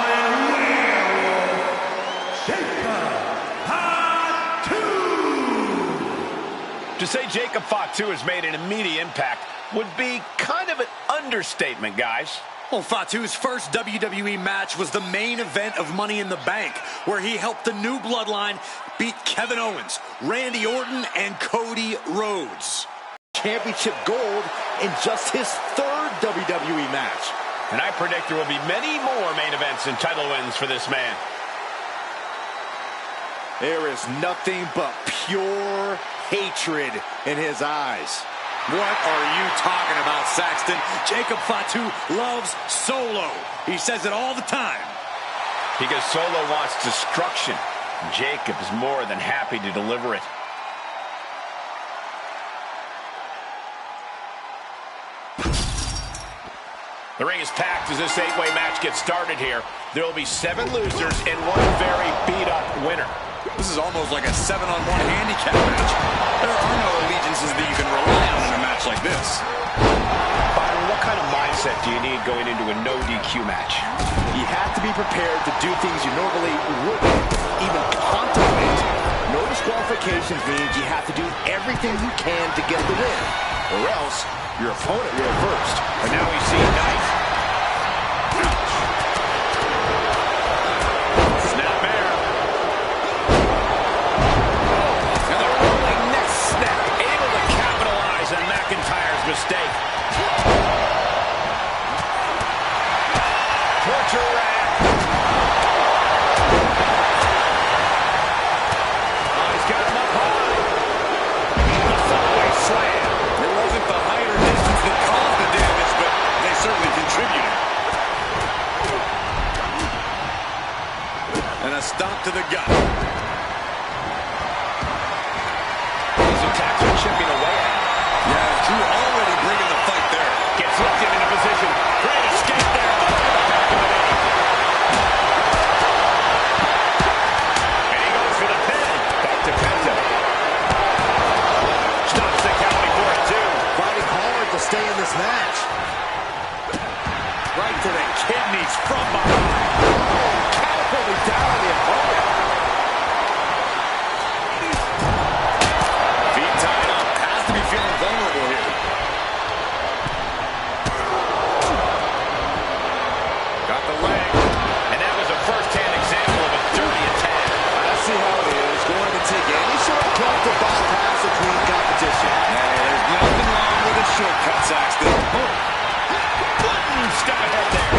To say Jacob Fatu has made an immediate impact would be kind of an understatement, guys. Well, Fatu's first WWE match was the main event of Money in the Bank, where he helped the new bloodline beat Kevin Owens, Randy Orton, and Cody Rhodes. Championship gold in just his third WWE match. And I predict there will be many more main events and title wins for this man. There is nothing but pure hatred in his eyes. What are you talking about, Saxton? Jacob Fatu loves Solo. He says it all the time. Because Solo wants destruction. Jacob is more than happy to deliver it. The ring is packed as this 8-way match gets started here. There will be 7 losers and 1 very beat-up winner. This is almost like a 7-on-1 handicap match. There are no allegiances that you can rely on in a match like this. Byron, what kind of mindset do you need going into a no DQ match? You have to be prepared to do things you normally wouldn't even contemplate. No disqualifications means you have to do everything you can to get the win, or else your opponent will first. And now we see Knight. Snapmare. And the rolling neck snap, able to capitalize on McIntyre's mistake. Torture rack. Oh, he's got him up high. The subway slam. It wasn't the height or distance that caused the damage, but they certainly contributed. And a stomp to the gut. These attacks are chipping away at him. Yeah, Drew already bringing the fight there. Gets lifted into position. Great escape there. And he goes for the pin. Back to Penta. Stops the count before it, too. Fighting hard to stay in this match. Right to the kidneys from behind. Catapulting down on the opponent. Feet tied up. Has to be feeling vulnerable here. Got the leg. And that was a first-hand example of a dirty attack. I see how it is. Going to take any shortcut to bypass a clean competition. Hey, there's nothing wrong with a shortcut, Saxton. Step ahead there.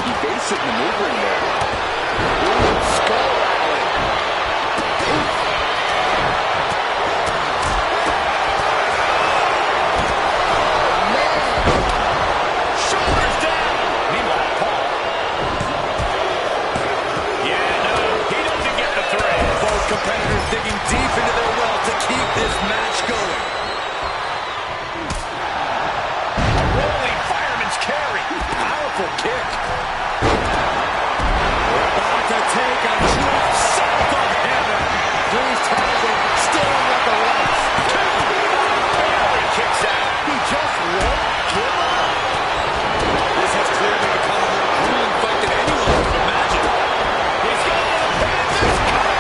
Evasive maneuvering there. Ooh, skull rally. Shoulders down. Meanwhile, Paul. Yeah, no, he doesn't get the thread. Both competitors digging deep into their well to keep this match going. Rolling fireman's carry. Powerful kick. We're about to take a trip south of heaven. Drew's tagging, still at the legs. Barely kicks out. He just won't give up. This has clearly become a more grueling fight than anyone could imagine. He's got the fans coming.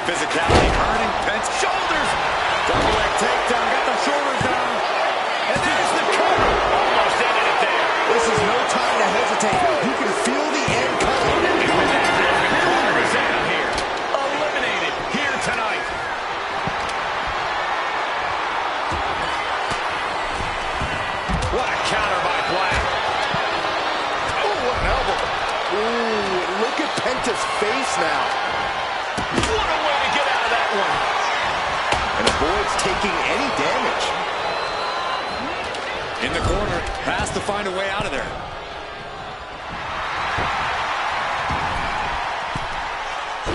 physicality. Earning Pence. Shoulders. Double leg takedown. Got the shoulders down. And there's the cover. Almost ended it there. This is no time to hesitate. You can feel the end coming. Here. Eliminated here tonight. What a counter by Black. Oh, what an elbow. Ooh, look at Penta's face now. What a way to get out of that one. And avoids taking any damage. In the corner. Has to find a way out of there.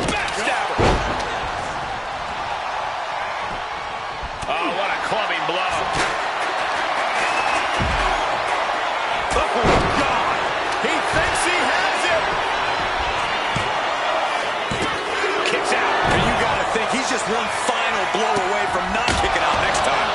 Backstabber. Oh, what a clubbing blow. Oh, God. He thinks he has it. Kicks out. And you got to think he's just one final blow away from not kicking out next time.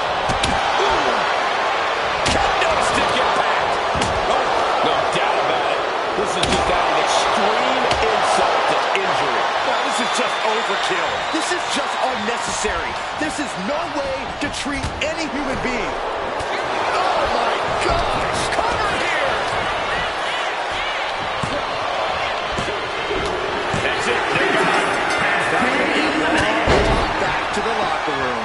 Kendo stick impact. Oh, no doubt about it. This is just adding extreme insult to injury. Well, this is just overkill. This is just unnecessary. This is no way to treat any human being. Oh, my gosh. Cover here. That's it. They're gone. Back to the locker room.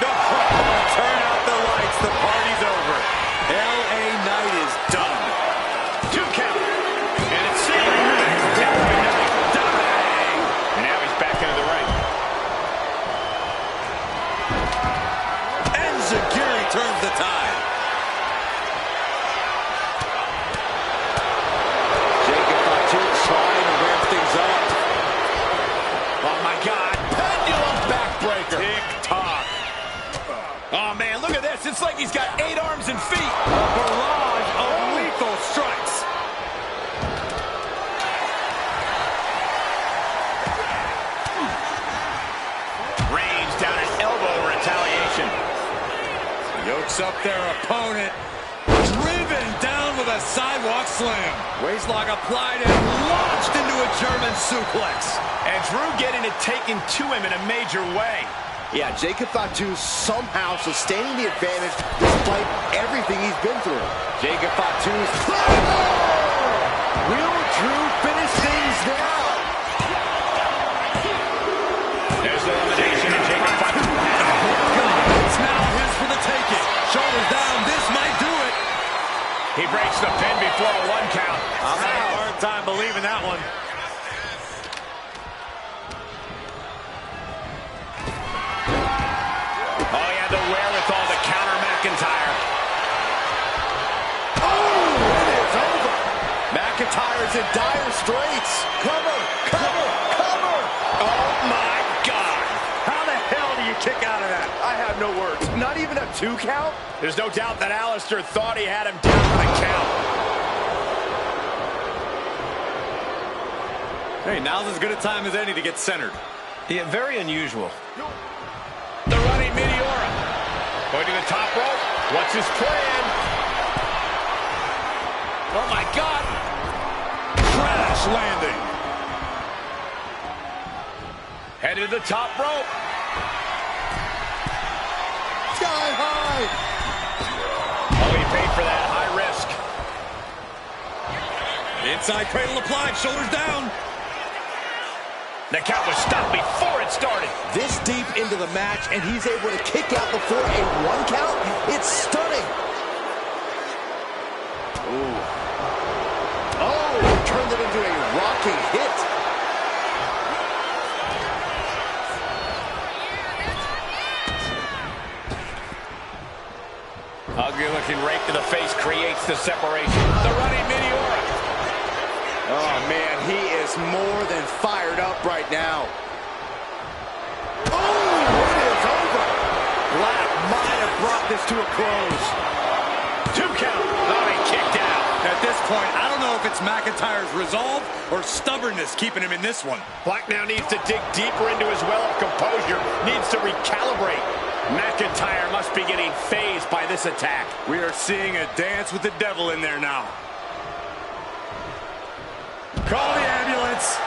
No, turn out the lights. The party's over. LA Knight is done. 2 count. And it's sealed. Dying. And now he's back into the ring. And Zagiri turns the tide. Jacob Fatu trying to ramp things up. Oh, my God. Pendulum backbreaker. Tick-tock. Oh, man, look at this. It's like he's got 8 arms and feet. A barrage of lethal strikes. Range down an elbow retaliation. Yokes up their opponent. Driven down with a sidewalk slam. Waistlock applied and launched into a German suplex. And Drew getting it taken to him in a major way. Yeah, Jacob Fatu somehow sustaining the advantage despite everything he's been through. Jacob Fatu's... Will Drew finish things now? There's the elimination of Jacob Fatu. It's now his for the taking. Shoulders down. This might do it. He breaks the pin before a 1 count. I'm having a hard time believing that one. Oh, he had the wherewithal to counter McIntyre. Oh, it is over. McIntyre's in dire straits. Cover, cover, cover. Oh, my God. How the hell do you kick out of that? I have no words. Not even a 2 count? There's no doubt that Alistair thought he had him down for the count. Hey, now's as good a time as any to get centered. Yeah, very unusual. The running Meteora. Going to the top rope. What's his plan? Oh, my God. Crash landing. Headed to the top rope. Sky high. Oh, he paid for that. High risk. Inside cradle applied. Shoulders down. The count was stopped before it started. This deep into the match, and he's able to kick out before a 1 count? It's stunning. Ooh. Oh, turned it into a rocking hit. Ugly looking rake to the face creates the separation. The running Meteora. Oh, man, he is more than fired up right now. Oh, it is over. Black might have brought this to a close. 2 count. Oh, he kicked out. At this point, I don't know if it's McIntyre's resolve or stubbornness keeping him in this one. Black now needs to dig deeper into his well of composure. Needs to recalibrate. McIntyre must be getting phased by this attack. We are seeing a dance with the devil in there now. Call the ambulance.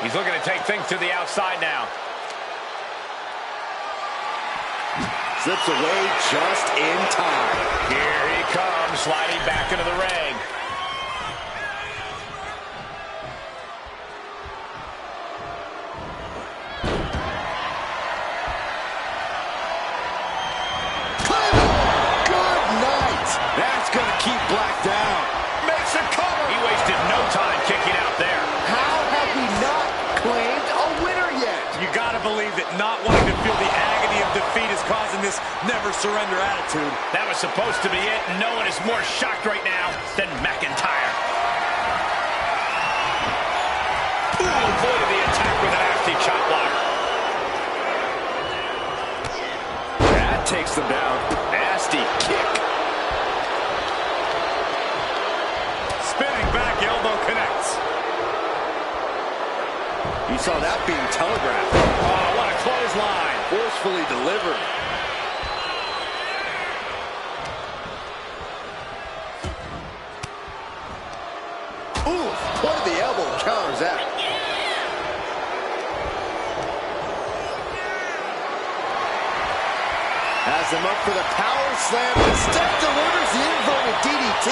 He's looking to take things to the outside now. Slips away just in time. Here he comes, sliding back into the ring. Good night. That's going to keep Black down. Makes a cover. He wasted no time kicking out there. How have we not claimed a winner yet? You got to believe that not wanting to feel the agony of defeat is causing this never surrender attitude. That was supposed to be it, and no one is more shocked right now than McIntyre. Ooh, avoided the attack with a nasty chop block. That takes them down. Nasty kick. Spinning back elbow connects. You saw that being telegraphed. Oh, what a clothesline. Forcefully delivered. Ooh, point of the elbow counters that. Has him up for the power slam. Instead delivers the inverted DDT.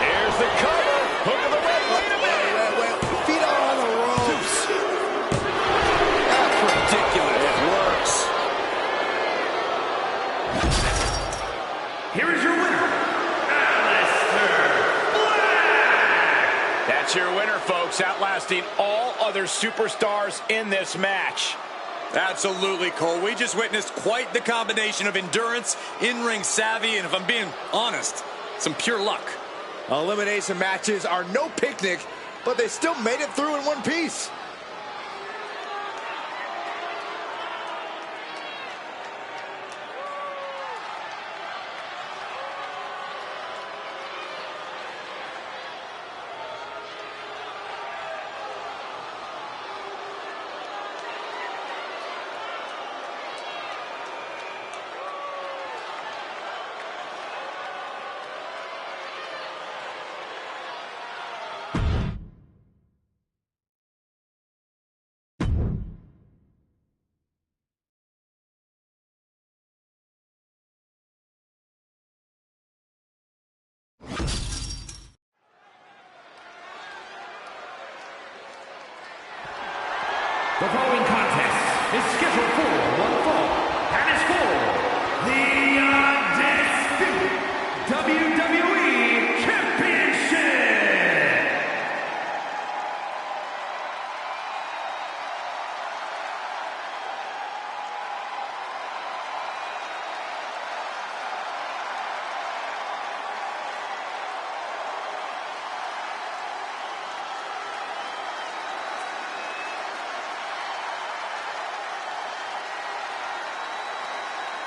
Here's the cover. Hook of the leg. Wait a minute. Wait. Feet are on the ropes. That's ridiculous. It works. Here is your winner, Aleister Black! That's your winner, folks, outlasting all other superstars in this match. Absolutely, Cole. We just witnessed quite the combination of endurance, in-ring savvy, and if I'm being honest, some pure luck. Elimination matches are no picnic, but they still made it through in one piece. The following contest is scheduled for one fall and is for the undisputed WWE Championship.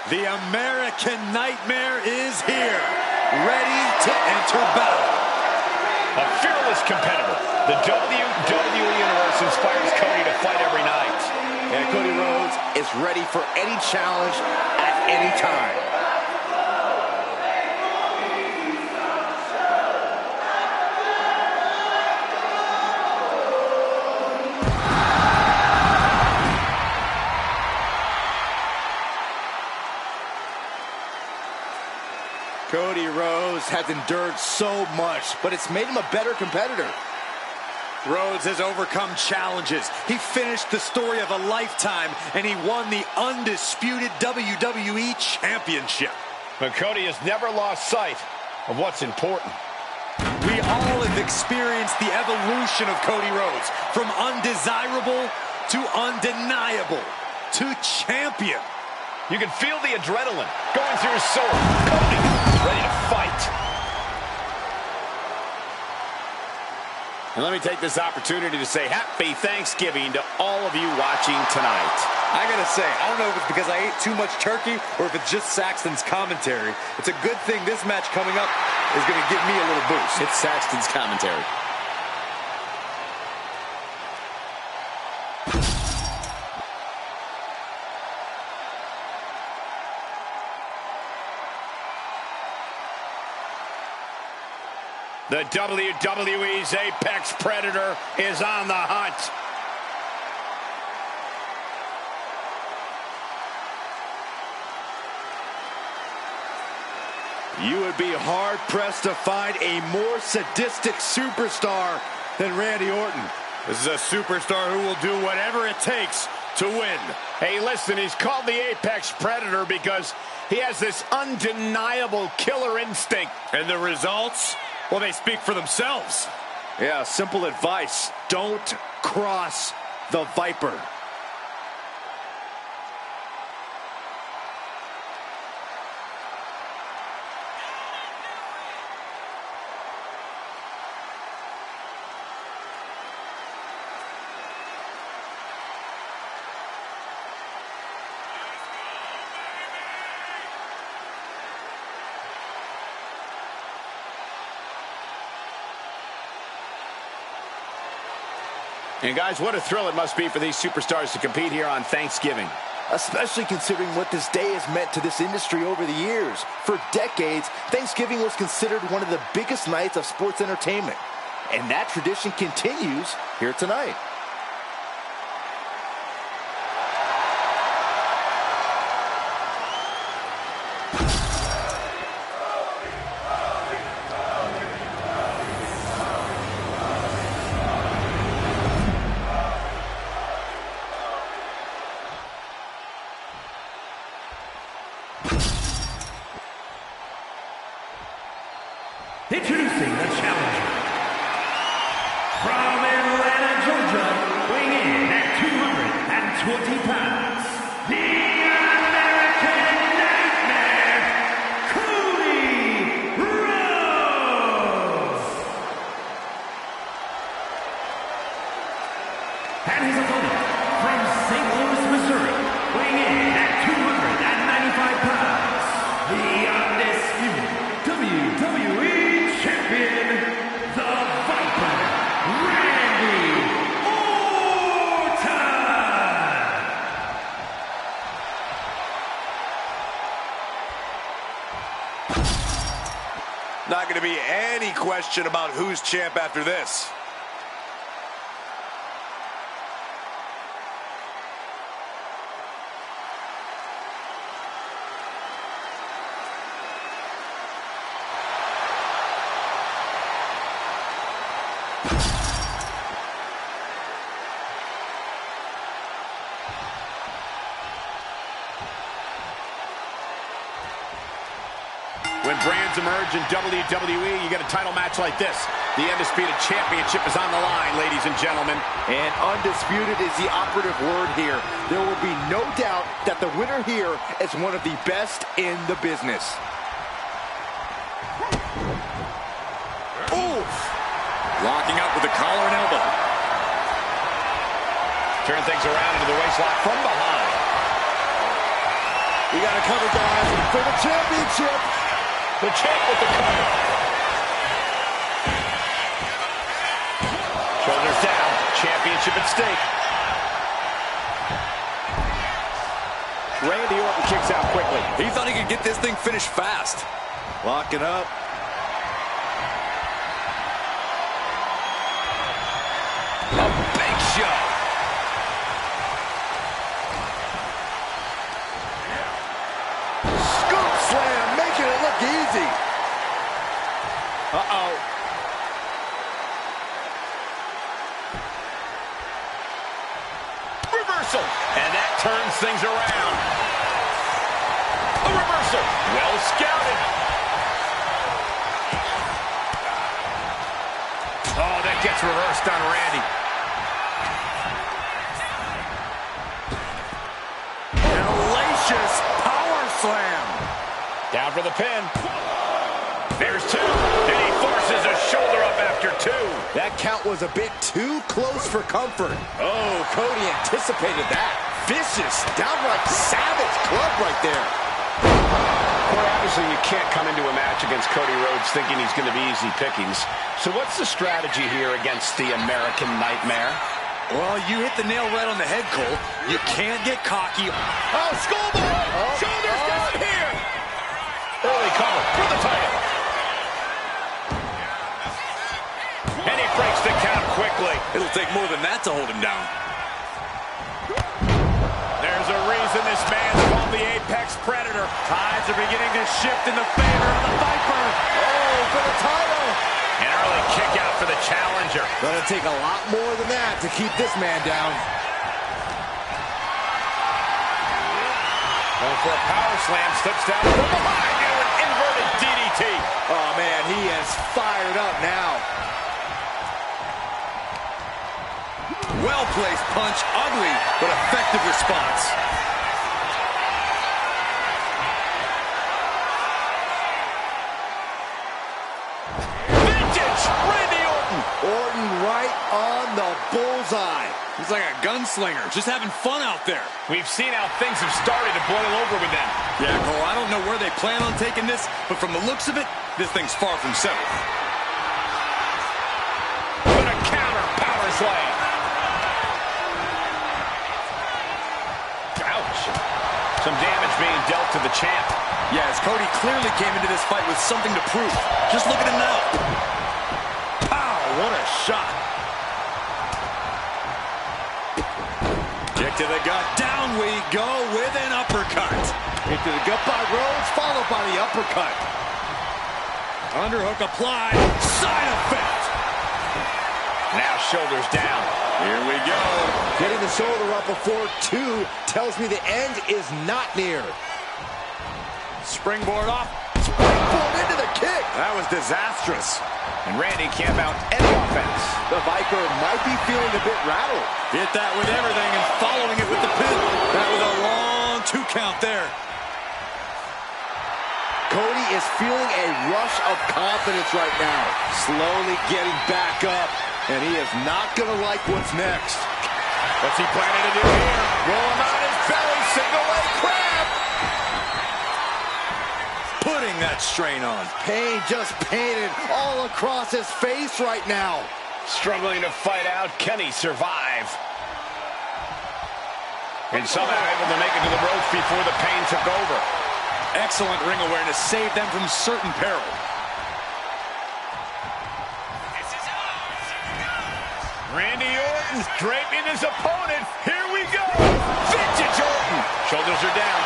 The American Nightmare is here, ready to enter battle. A fearless competitor. The WWE Universe inspires Cody to fight every night. And Cody Rhodes is ready for any challenge at any time. Cody Rhodes has endured so much, but it's made him a better competitor. Rhodes has overcome challenges. He finished the story of a lifetime, and he won the undisputed WWE Championship. But Cody has never lost sight of what's important. We all have experienced the evolution of Cody Rhodes, from undesirable to undeniable to champion. You can feel the adrenaline going through his soul. Cody is ready to fight. And let me take this opportunity to say happy Thanksgiving to all of you watching tonight. I gotta say, I don't know if it's because I ate too much turkey or if it's just Saxton's commentary. It's a good thing this match coming up is gonna give me a little boost. It's Saxton's commentary. The WWE's Apex Predator is on the hunt. You would be hard-pressed to find a more sadistic superstar than Randy Orton. This is a superstar who will do whatever it takes to win. Hey, listen, he's called the Apex Predator because he has this undeniable killer instinct. And the results? Well, they speak for themselves. Yeah, simple advice. Don't cross the Viper. And guys, what a thrill it must be for these superstars to compete here on Thanksgiving. Especially considering what this day has meant to this industry over the years. For decades, Thanksgiving was considered one of the biggest nights of sports entertainment. And that tradition continues here tonight. Introducing the challenger. From Atlanta, Georgia, weighing in at 220 pounds, the American Nightmare, Cody Rhodes. And his opponent, from St. Louis, Missouri, weighing in at 295 pounds, the undisputed WWE Champion, the Viper, Randy Orton! Not going to be any question about who's champ after this. When brands emerge in WWE, you get a title match like this. The Undisputed Championship is on the line, ladies and gentlemen. And undisputed is the operative word here. There will be no doubt that the winner here is one of the best in the business. Oof! Locking up with the collar and elbow. Turn things around into the waistlock from behind. We got to cover, guys, for the championship. The champ with the cover. Shoulders down. Championship at stake. Randy Orton kicks out quickly. He thought he could get this thing finished fast. Locking up. A big shot. Scoop slam, making it look easy. Uh-oh. Reversal. And that turns things around. A reversal. Well scouted. Oh, that gets reversed on Randy. Hellacious power slam. Down for the pin. There's two. And he forces a shoulder up after two. That count was a bit too close for comfort. Oh, Cody anticipated that. Vicious, downright savage club right there. Well, obviously you can't come into a match against Cody Rhodes thinking he's going to be easy pickings. So what's the strategy here against the American Nightmare? Well, you hit the nail right on the head, Cole. You can't get cocky. Oh, skullball! Shoulders down here! Early cover for the title. it'll take more than that to hold him down. There's a reason this man's called the Apex Predator. Tides are beginning to shift in the favor of the Viper. Oh, for the title. An early kick out for the challenger. Gonna take a lot more than that to keep this man down. Going for a power slam, slips down from behind into an inverted DDT. Oh, man, he is fired up now. Well-placed punch, ugly, but effective response. Vintage Randy Orton. Orton right on the bullseye. He's like a gunslinger, just having fun out there. We've seen how things have started to boil over with them. Yeah, Cole, I don't know where they plan on taking this, but from the looks of it, this thing's far from settled. Gonna counter power slam. Ouch. Some damage being dealt to the champ. Yes, Cody clearly came into this fight with something to prove. Just look at him now. Pow, what a shot. Kick to the gut, down we go with an uppercut. Kick to the gut by Rhodes, followed by the uppercut. Underhook applied, side effect. Now shoulders down. Here we go. Getting the shoulder up before two tells me the end is not near. Springboard off. Springboard into the kick. That was disastrous. And Randy can't mount any offense. The Viper might be feeling a bit rattled. Hit that with everything and following it with the pin. That was a long 2 count there. Cody is feeling a rush of confidence right now. Slowly getting back up. And he is not going to like what's next. What's he planning to do here? Roll him on his belly, single leg crab. Putting that strain on. Pain just painted all across his face right now. Struggling to fight out. Can he survive? And somehow able to make it to the ropes before the pain took over. Excellent ring awareness saved them from certain peril. Randy Orton draping his opponent. Here we go. Vintage Orton. Shoulders are down.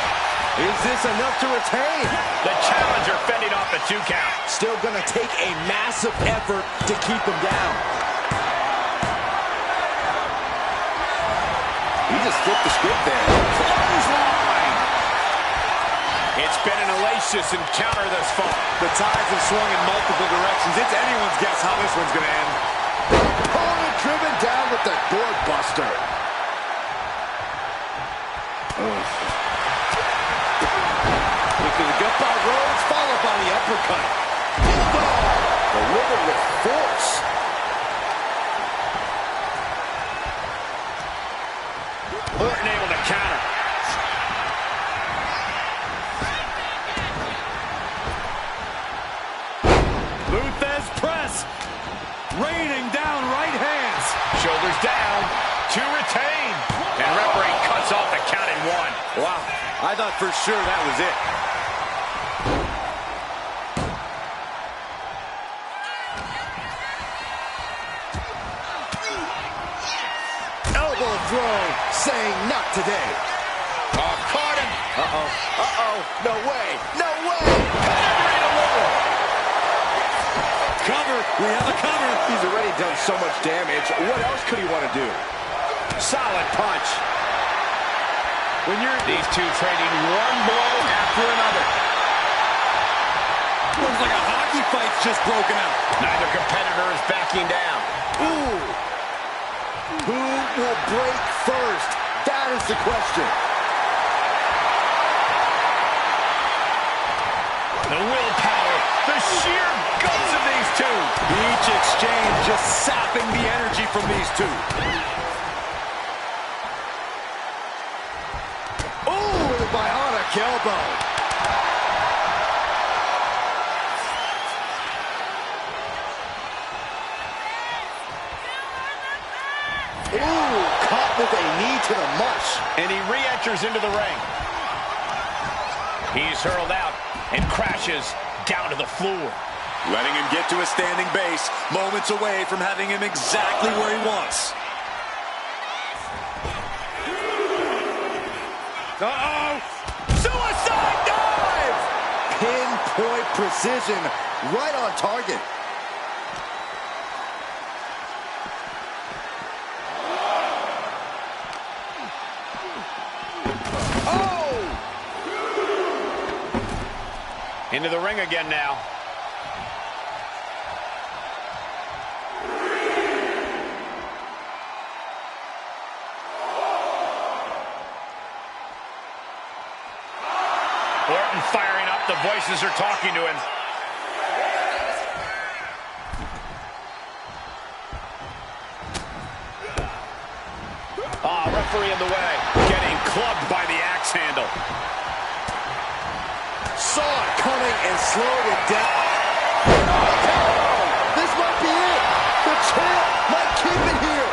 Is this enough to retain? The challenger fending off the 2 count. Still going to take a massive effort to keep him down. He just flipped the script there. Clothesline. It's been an hellacious encounter thus far. The tides have swung in multiple directions. It's anyone's guess how this one's going to end. Opponent driven down with the door buster. Kick to the gut by Rhodes, followed by the uppercut. Bulldog delivered with force. Orton able to counter. Luthez press. Raining down right hands. Shoulders down to retain. And referee cuts off the count in 1. Wow, I thought for sure that was it. Elbow throw, saying not today. Oh, caught him. Uh-oh, uh-oh, no way, no way. Cover, we have a cover. He's already done so much damage. What else could he want to do? Solid punch. When you're these two trading one blow after another. Looks like a hockey fight's just broken out. Neither competitor is backing down. Ooh. Who will break first? That is the question. The willpower, the sheer guts of these two. Each exchange just sapping the energy from these two. Ooh, with a bionic elbow. Ooh, caught with a knee to the mush. And he re-enters into the ring. He's hurled out and crashes down to the floor. Letting him get to a standing base, moments away from having him exactly where he wants. Uh-oh! Suicide dive! Pinpoint precision, right on target. Into the ring again now. Orton firing up. The voices are talking to him. Referee in the way. Getting clubbed by the axe handle. Saw it coming and slowed it down. Oh, this might be it. The champ might keep it here.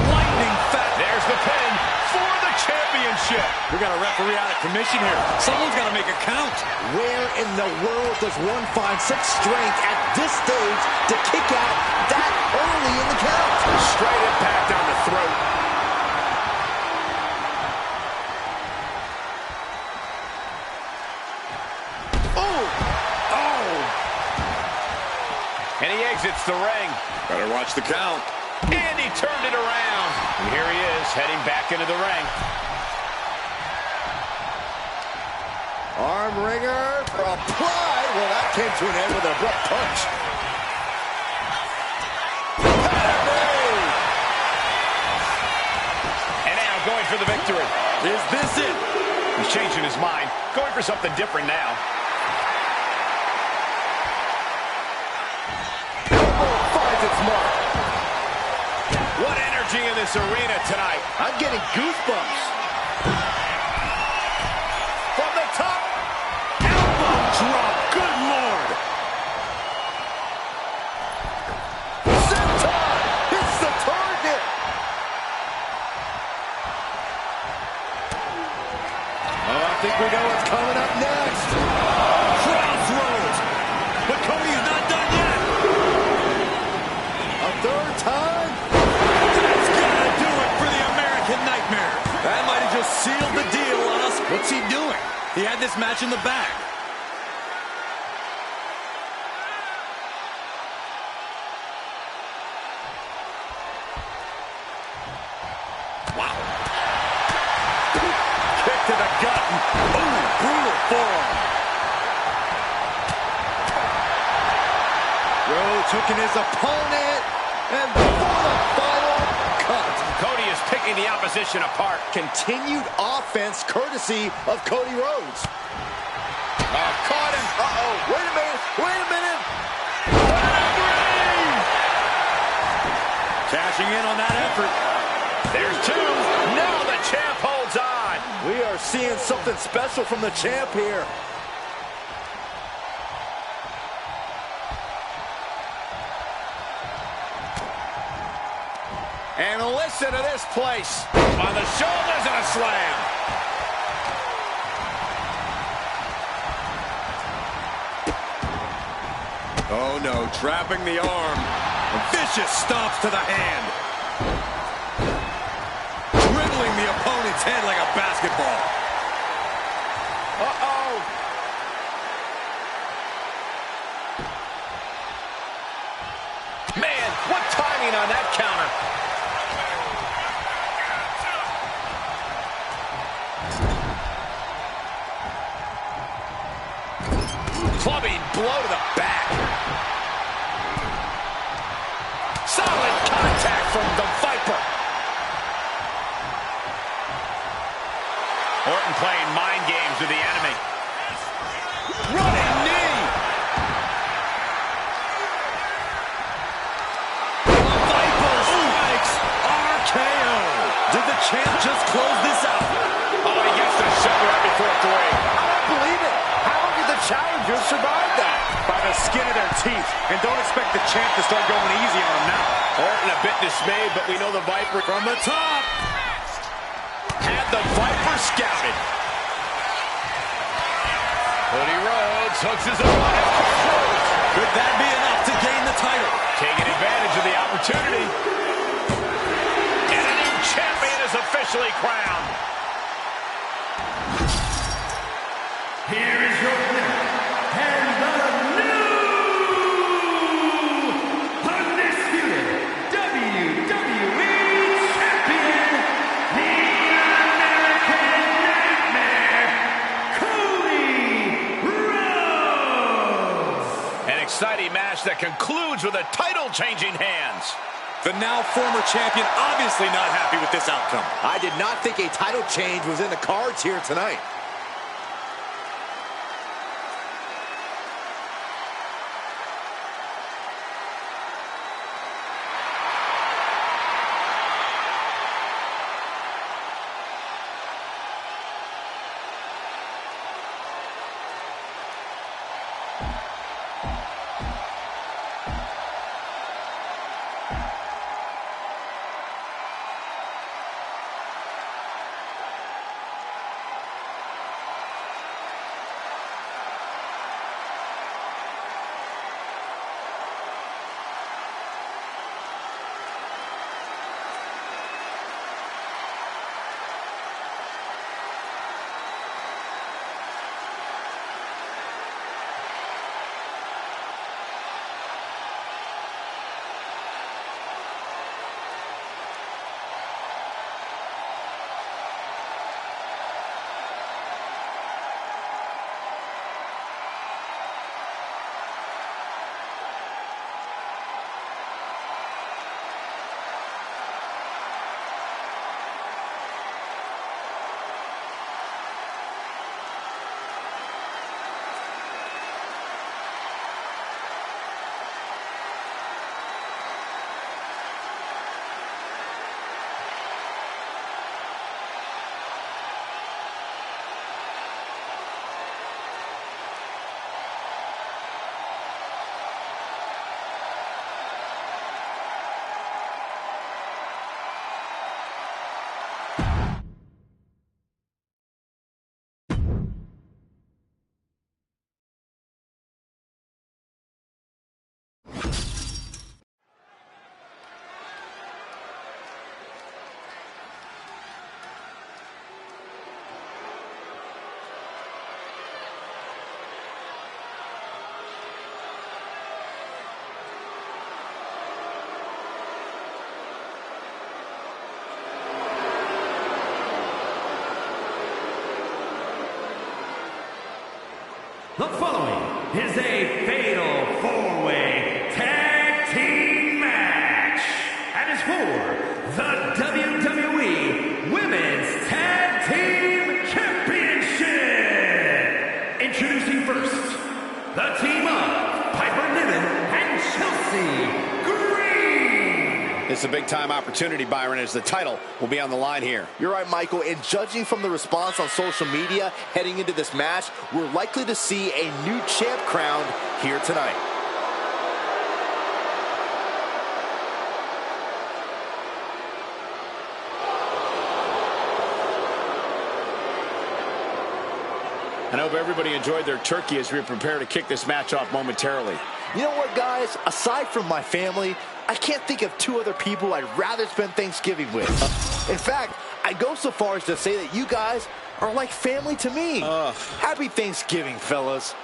Lightning fast. There's the pin for the championship. We got a referee out of commission here. Someone's got to make a count. Where in the world does one find such strength at this stage to kick out that early in the count? Straight impact down the throat. And he exits the ring. Better watch the count. And he turned it around. And here he is, heading back into the ring. Arm wringer applied. Well, that came to an end with an abrupt punch. And now going for the victory. Is this it? He's changing his mind. Going for something different now. Finds its mark. What energy in this arena tonight. I'm getting goosebumps. From the top. Elbow drop. Good Lord. Senton hits the target. Oh, I think we know what's coming up next. Crossroads. But Cody's not done yet. A third time. That's gotta do it for the American Nightmare. That might have just sealed the deal on us. What's he doing? He had this match in the bag. Wow. Kick to the gut. Ooh, brutal forearm. Rhodes hooking his opponent. And for the final cut. Cody is picking the opposition apart. Continued offense courtesy of Cody Rhodes. Caught him. Uh-oh. Wait a minute. Wait a minute. Cashing in on that effort. There's two. Now the champ holds on. We are seeing something special from the champ here. And listen to this place. On the shoulders and a slam. Oh no, trapping the arm. Vicious stomps to the hand. Dribbling the opponent's head like a basketball. Uh-oh. Man, what timing on that counter. Clubbing blow to the back. Solid contact from the Viper. Orton playing mind games with the enemy. Running knee. Viper strikes. RKO. Did the champ just close this out? Oh, he gets the shove right before three. I don't believe it. How did the challengers survive that? By the skin of their teeth. And don't expect the champ to start going easy on him now. Orton a bit dismayed, but we know the Viper From the top. had the Viper scouted. Cody Rhodes hooks his opponent. Could that be enough to gain the title? Taking advantage of the opportunity. And a new champion is officially crowned. Here is your winner, and the new undisputed WWE Champion, the American Nightmare, Cody Rhodes. An exciting match that concludes with a title changing hands. The now former champion obviously not happy with this outcome. I did not think a title change was in the cards here tonight. The following is a fatal four-way tag team match and is for the WWE Women's Tag Team Championship. Introducing first, the team of Piper Niven and Chelsea Green. It's a big-time opportunity, Byron, as the title will be on the line here. You're right, Michael, and judging from the response on social media heading into this match, we're likely to see a new champ crowned here tonight. I hope everybody enjoyed their turkey as we prepare to kick this match off momentarily. You know what, guys? Aside from my family, I can't think of two other people I'd rather spend Thanksgiving with. In fact, I'd go so far as to say that you guys are like family to me. Happy Thanksgiving, fellas.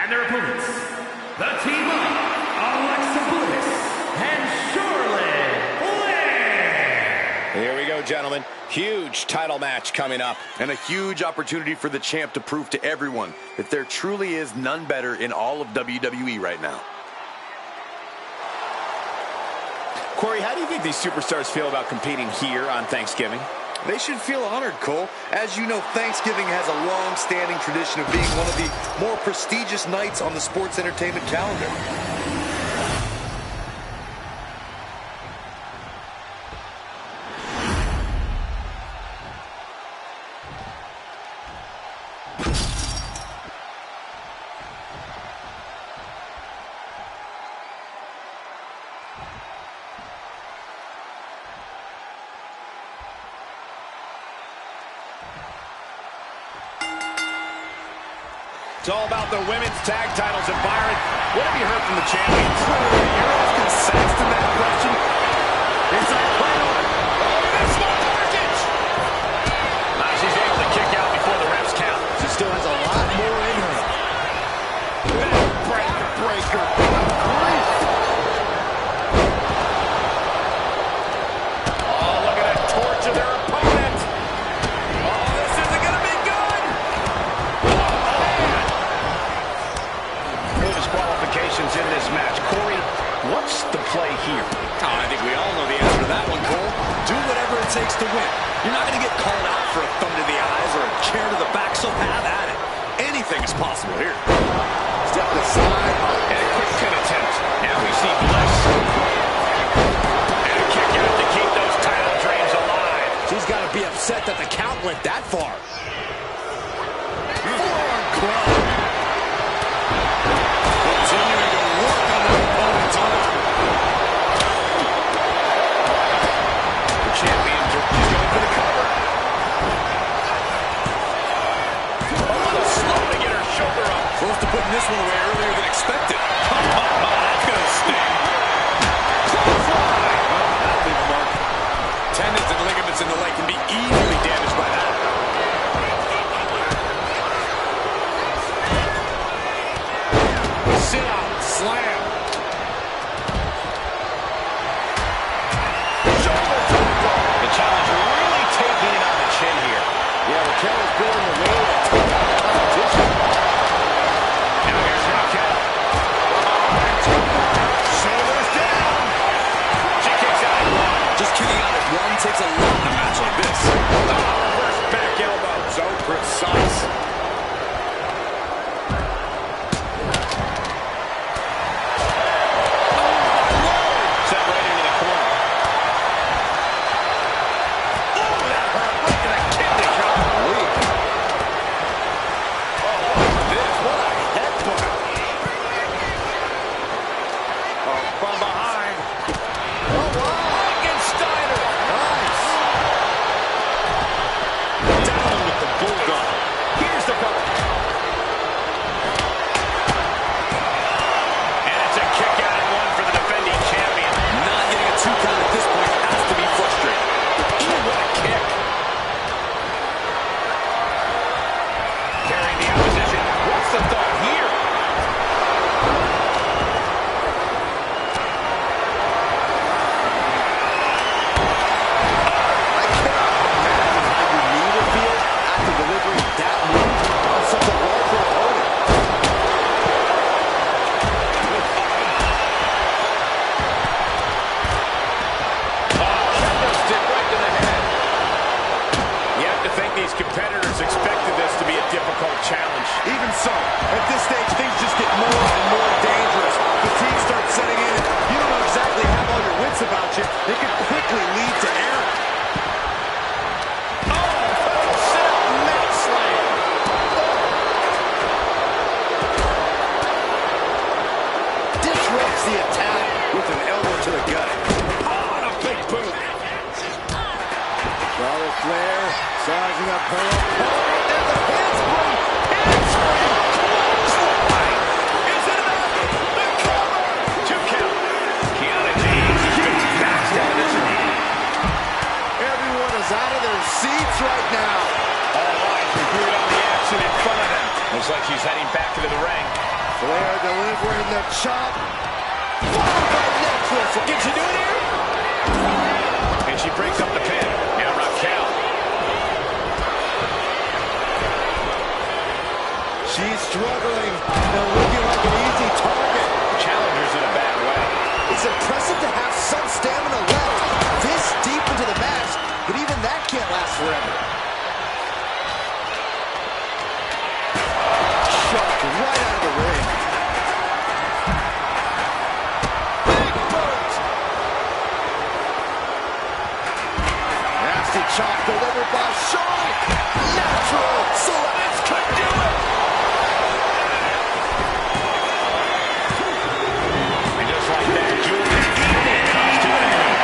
And their opponents, the team of Alexa Bliss and Charlotte Flair. Here we go, gentlemen. Huge title match coming up. And a huge opportunity for the champ to prove to everyone that there truly is none better in all of WWE right now. Corey, how do you think these superstars feel about competing here on Thanksgiving? They should feel honored, Cole. As you know, Thanksgiving has a long-standing tradition of being one of the more prestigious nights on the sports entertainment calendar. It's all about the women's tag titles. And Byron, what have you heard from the champions? You're asking Saxton that question? Inside cradle. Oh, that's small package. She's able to kick out before the refs count. She still has a lot more in her. Breaker. Oh, look at that torch of their opponent. Oh, this isn't going to be good. Disqualifications in this match. Corey, what's the play here? I think we all know the answer to that one, Cole. Do whatever it takes to win. You're not going to get called out for a thumb to the eyes or a chair to the back, so have at it. Anything is possible here. Step aside and a quick pin attempt. Now we see Bliss. And a kick out to keep those title dreams alive. She's got to be upset that the count went that far. Forearm club. Continuing to work on her opponent's arm. The champion is going for the cover. A little slow to get her shoulder up. Close to putting this one away earlier than expected. That's going to sting. That'll leave a mark. Tendons and ligaments in the leg can be easily damaged by that. Sit out, slam. The challenger really taking it on the chin here. Yeah, Raquel is building a way to take out the competition. Now here's Raquel. Shoulders down. She kicks out at one. Just kicking out at one takes a lot in a match like this. Reverse back elbow. So precise. Set right into the corner. Oh, that hurt. Look at that kidney shot. Oh, look at this. What a headbutt. Oh, from behind. Oh, wow. Steiner. Nice. Down with the bulldog. Here's the cover. And it's a kick out at one for the defending champion. Not getting a 2 count at this point has to be frustrating. Ooh, what a kick. Carrying the opposition. What's the thought here? I cannot imagine how your knee would feel after delivering that move on such a larger opponent. Kendo stick right to the head. You have to think these competitors expected this to be a difficult challenge. Even so, at this stage, things just get more and more dangerous. Fatigue starts setting in. You don't exactly have all your wits about you. It could quickly lead to error. Disrupts the attack with an elbow to the gut. Oh, and a big boot. Charlotte Flair sizing up her opponent. And the handspring. Clothesline. Is it enough? The cover. 2 count. Kiana James has been fast out of this one. Everyone is out of their seats right now. All eyes are glued on the action in front of them. Looks like she's heading back into the ring. Flair delivering the chop. Followed by neck twister. Can she do it here? And she breaks up the pin. And a Raquel. She's struggling and looking like an easy target. Challenger's in a bad way. It's impressive to have some stamina left this deep into the match, but even that can't last forever. Shoved right out of the ring. Big boot. Nasty chop delivered by Charlotte. Natural select could do it. And just like that, Julian Evening comes to an end.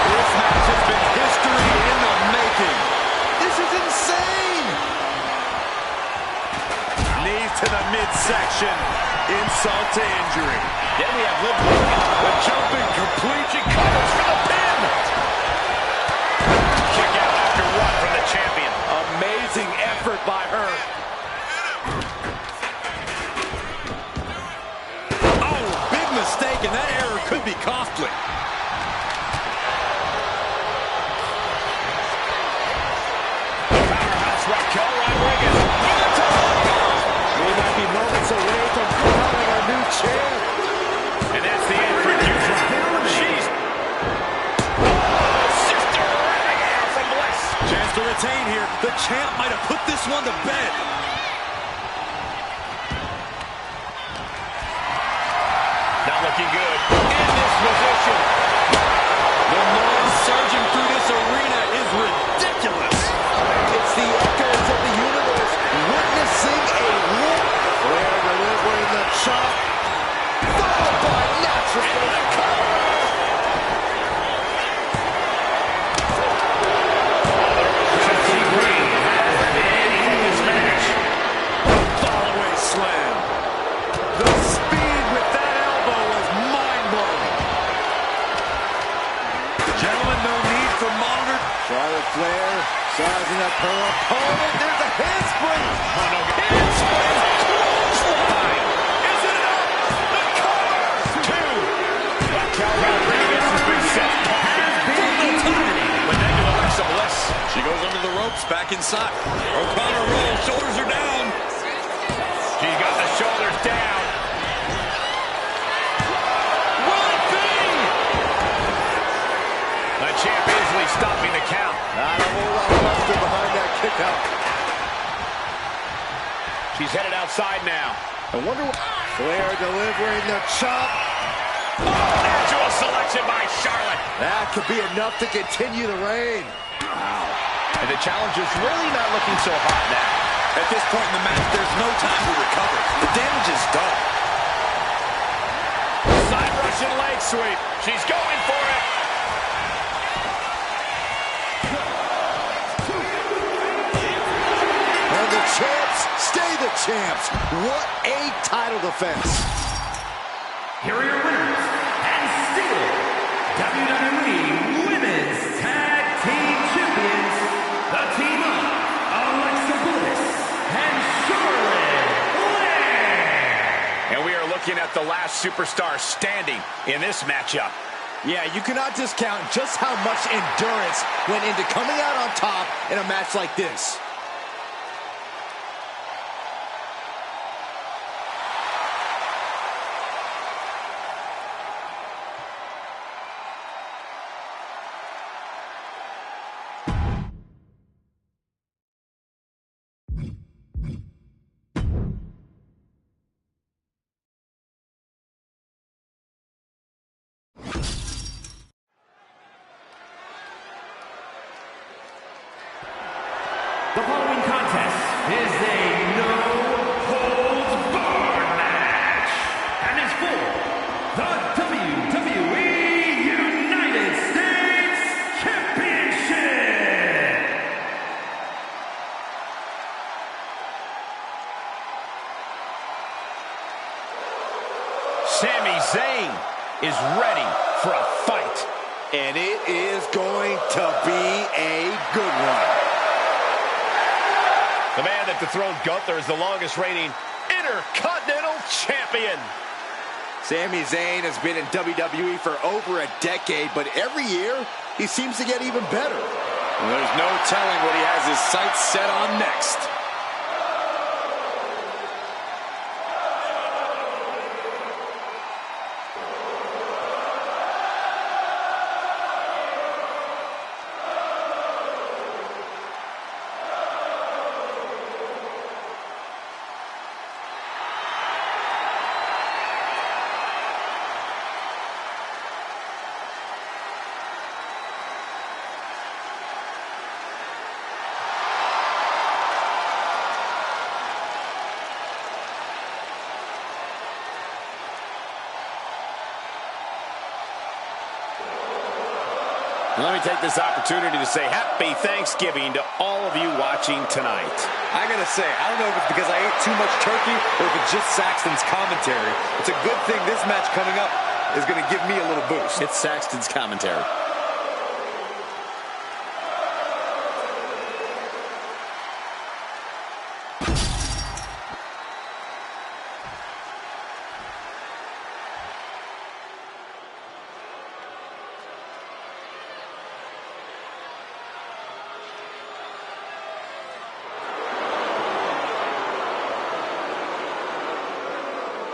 This match has been history in the making. This is insane. Knees to the midsection. Insult to injury. Then we have Liv Morgan. The jumping complete. She covers for the pin. Kick out after one from the champion. Amazing effort by her. Oh, big mistake, and that error could be costly. Powerhouse Raquel Rodriguez. We might be moments away from crowning our new champ. And that's the end for Dewdrop. She's... Sister Abigail from Bliss. Chance to retain here. The champ might have put this one to bed. Not looking good. In this position. The noise surging through this arena is ridiculous. It's the echoes of the universe witnessing a war. Flair delivering the chop. Followed by natural cover. Fallaway slam. The speed with that elbow was mind-blowing. Gentlemen, no need for monitor. Charlotte Flair sizing up her opponent. There's a handspring. Handspring. Clothesline. Is it enough? The cover. Two. Raquel Rodriguez has been set. But then to Alexa Bliss. She goes under the ropes, back inside. O'Connor rolls, shoulders are down. She's got the shoulders down. Will it be? The champ easily stopping the count. Not a whole lot of luster behind that kick out. She's headed outside now. I wonder what... Flair delivering the chop. Natural selection by Charlotte. That could be enough to continue the reign. And the challenger's really not looking so hot now. At this point in the match, there's no time to recover. The damage is done. Side Russian leg sweep. She's going for it. And the champs stay the champs. What a title defense. Here are your winners, and still WWE Women's Tag Team Champions, the team of Alexa Bliss and Charlotte Flair. And we are looking at the last superstar standing in this matchup. Yeah, you cannot discount just how much endurance went into coming out on top in a match like this. The following contest is a no-holds-barred match and is for the WWE United States Championship. Sami Zayn is ready for a fight. And it is going to be a good one. The man that dethroned Gunther is the longest reigning Intercontinental champion. Sami Zayn has been in WWE for over a decade, but every year he seems to get even better. Well, there's no telling what he has his sights set on next. Let me take this opportunity to say happy Thanksgiving to all of you watching tonight. I gotta say, I don't know if it's because I ate too much turkey or if it's just Saxton's commentary. It's a good thing this match coming up is gonna give me a little boost. It's Saxton's commentary.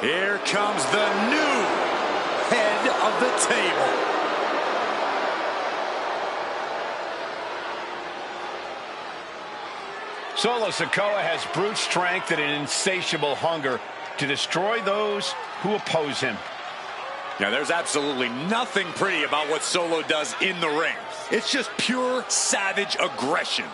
Here comes the new head of the table. Solo Sikoa has brute strength and an insatiable hunger to destroy those who oppose him. Now, there's absolutely nothing pretty about what Solo does in the ring. It's just pure savage aggression.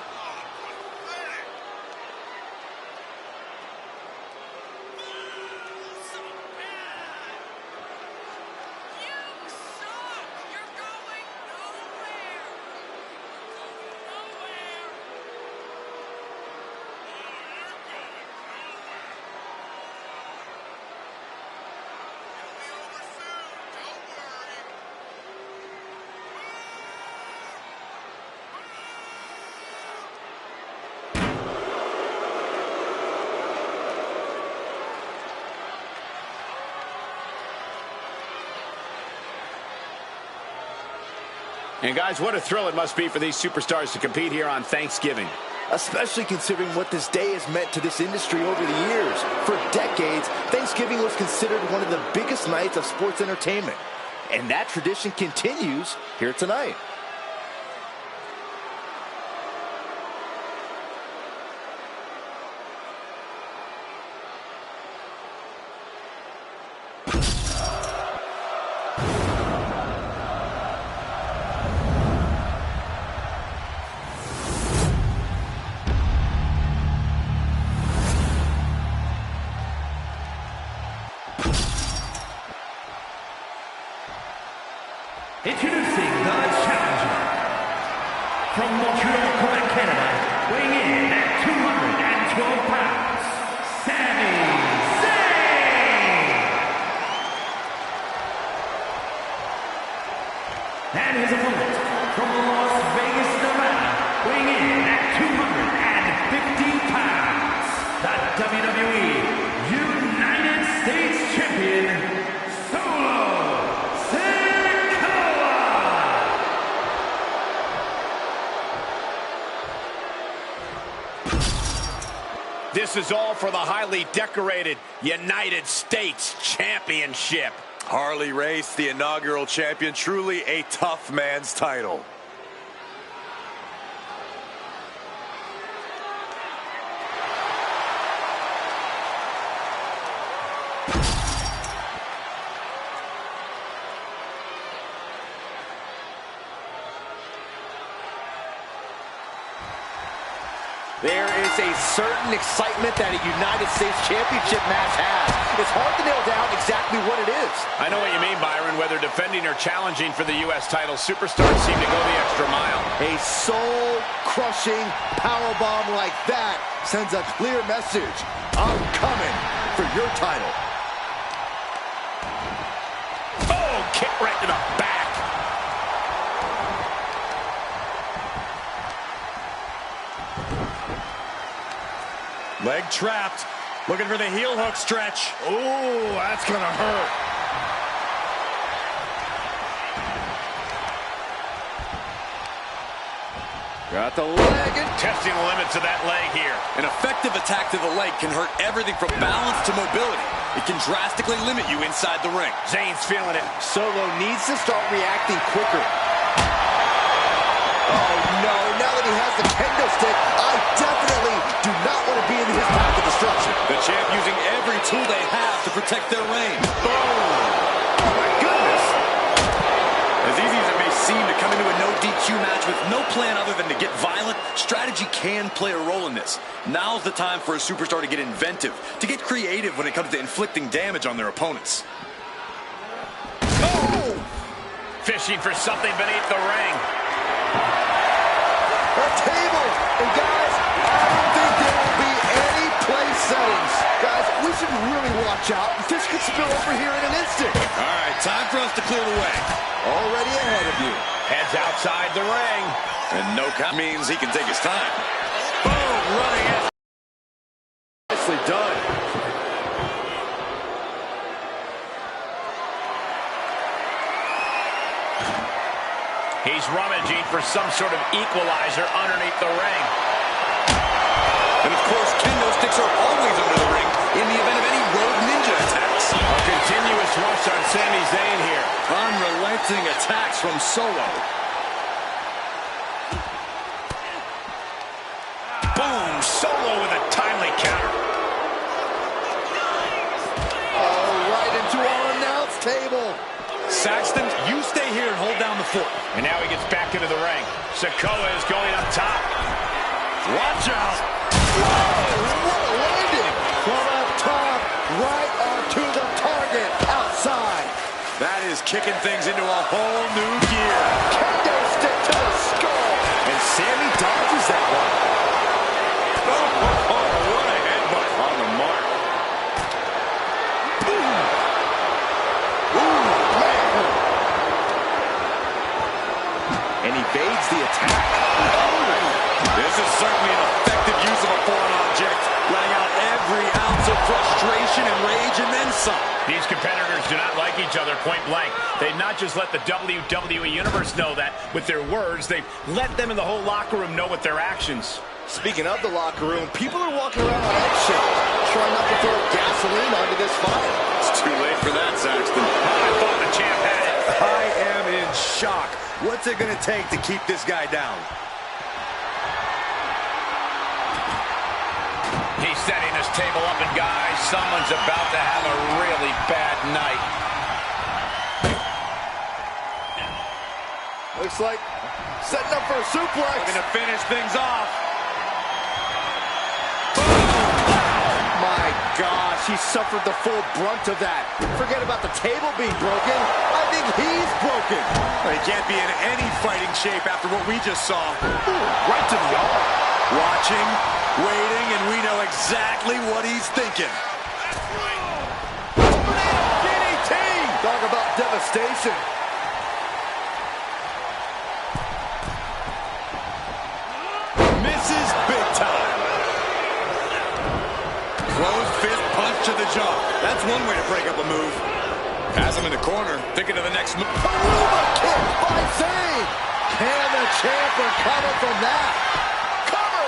And guys, what a thrill it must be for these superstars to compete here on Thanksgiving. Especially considering what this day has meant to this industry over the years. For decades, Thanksgiving was considered one of the biggest nights of sports entertainment. And that tradition continues here tonight. Introducing the challenger. From Montreal, Quebec, Canada, weighing in at 212 pounds, Sami Zayn! And his opponent, from Las Vegas, Nevada, weighing in at 250 pounds, the WWE United States Champion, This is all for the highly decorated United States Championship. Harley Race, the inaugural champion, truly a tough man's title. There is a certain excitement that a United States Championship match has. It's hard to nail down exactly what it is. I know what you mean, Byron. Whether defending or challenging for the U.S. title, superstars seem to go the extra mile. A soul-crushing powerbomb like that sends a clear message. I'm coming for your title. Oh, kick right to the back. Leg trapped. Looking for the heel hook stretch. Ooh, that's gonna hurt. Got the leg and Testing the limits of that leg here. An effective attack to the leg can hurt everything from balance to mobility. It can drastically limit you inside the ring. Zayn's feeling it. Solo needs to start reacting quicker. Oh, no. Now that he has the kendo stick, I definitely do not want to be in his path of destruction. The champ using every tool they have to protect their reign. Boom. Oh, my goodness. As easy as it may seem to come into a no DQ match with no plan other than to get violent, strategy can play a role in this. Now's the time for a superstar to get inventive, to get creative when it comes to inflicting damage on their opponents. Oh! Fishing for something beneath the ring. A table. And guys, I don't think there will be any place settings. Guys, we should really watch out. This could spill over here in an instant. All right, time for us to clear the way. Already ahead of you. Heads outside the ring. And no count means he can take his time. Boom! Running it. Nicely done. He's rummaging for some sort of equalizer underneath the ring. And of course, kendo sticks are always under the ring in the event of any rogue ninja attacks. A continuous rush on Sami Zayn here. Unrelenting attacks from Solo. Boom! Solo with a timely counter. Oh, right into our announce table. Saxton, you stay here and hold down the fort. And now he gets back into the ring. Sikoa is going up top. Watch out! Whoa, what a landing. From up top, right onto the target, outside. That is kicking things into a whole new gear. Kendo stick to the skull. And Sami dodges that one. Oh, what a headbutt. On the mark. And evades the attack. This is certainly an effective use of a foreign object, letting out every ounce of frustration and rage and then some. These competitors do not like each other point blank. They've not just let the WWE Universe know that with their words, they've let them in the whole locker room know with their actions. Speaking of the locker room, people are walking around on eggshells, trying not to throw gasoline onto this fire. It's too late for that, Saxton. I thought the champ had it. I am in shock. What's it going to take to keep this guy down? He's setting this table up, and guys, someone's about to have a really bad night. Looks like setting up for a suplex. Going to finish things off. My gosh, he suffered the full brunt of that. Forget about the table being broken. I think he's broken. He can't be in any fighting shape after what we just saw. Ooh, right to the arm. Watching, waiting, and we know exactly what he's thinking. DDT! Talk about devastation. Misses big time. Closed fist punch to the jaw. That's one way to break up a move. Has him in the corner, thinking of the next move. Aruba kick by Zayn. Can the champ recover from that? Cover!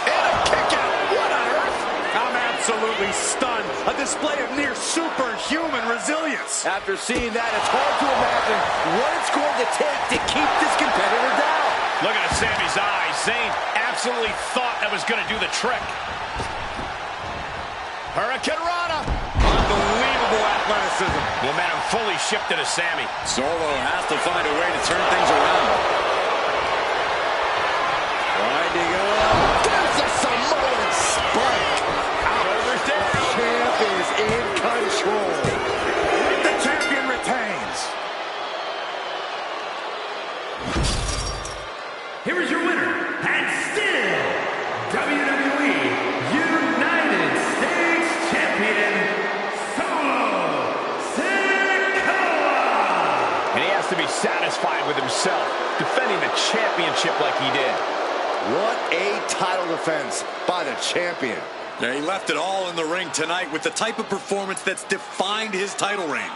And a kick out. What on earth? I'm absolutely stunned. A display of near superhuman resilience. After seeing that, it's hard to imagine what it's going to take to keep this competitor down. Looking at Sami's eyes, Zayn absolutely thought that was going to do the trick. Hurricane Rana. Unbelievable athleticism. Momentum fully shifted to Sami. Solo has to find a way to turn things around. Trying to go up. There's a Samoan spike. Shoulders down. Champ is in control. The champion retains. Here is your winner, and still WWE United States Champion, Solo Sikoa. And he has to be satisfied with himself, defending the championship like he did. What a title defense by the champion. Yeah, he left it all in the ring tonight with the type of performance that's defined his title reign.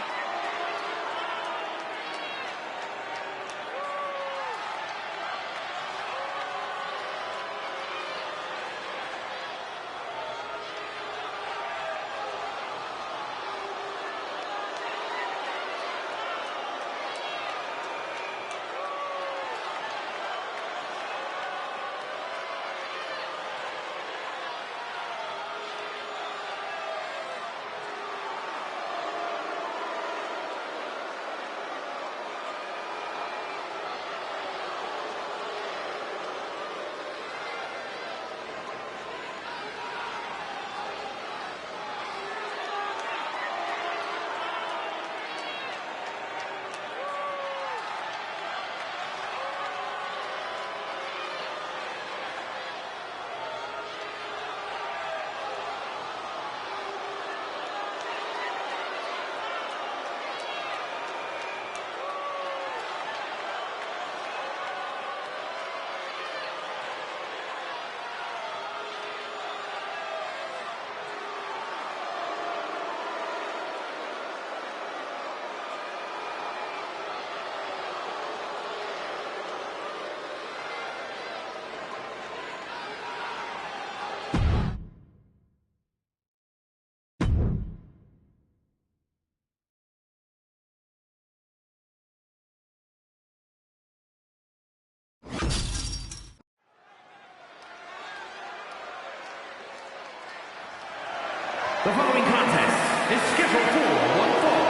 The following contest is scheduled for one fall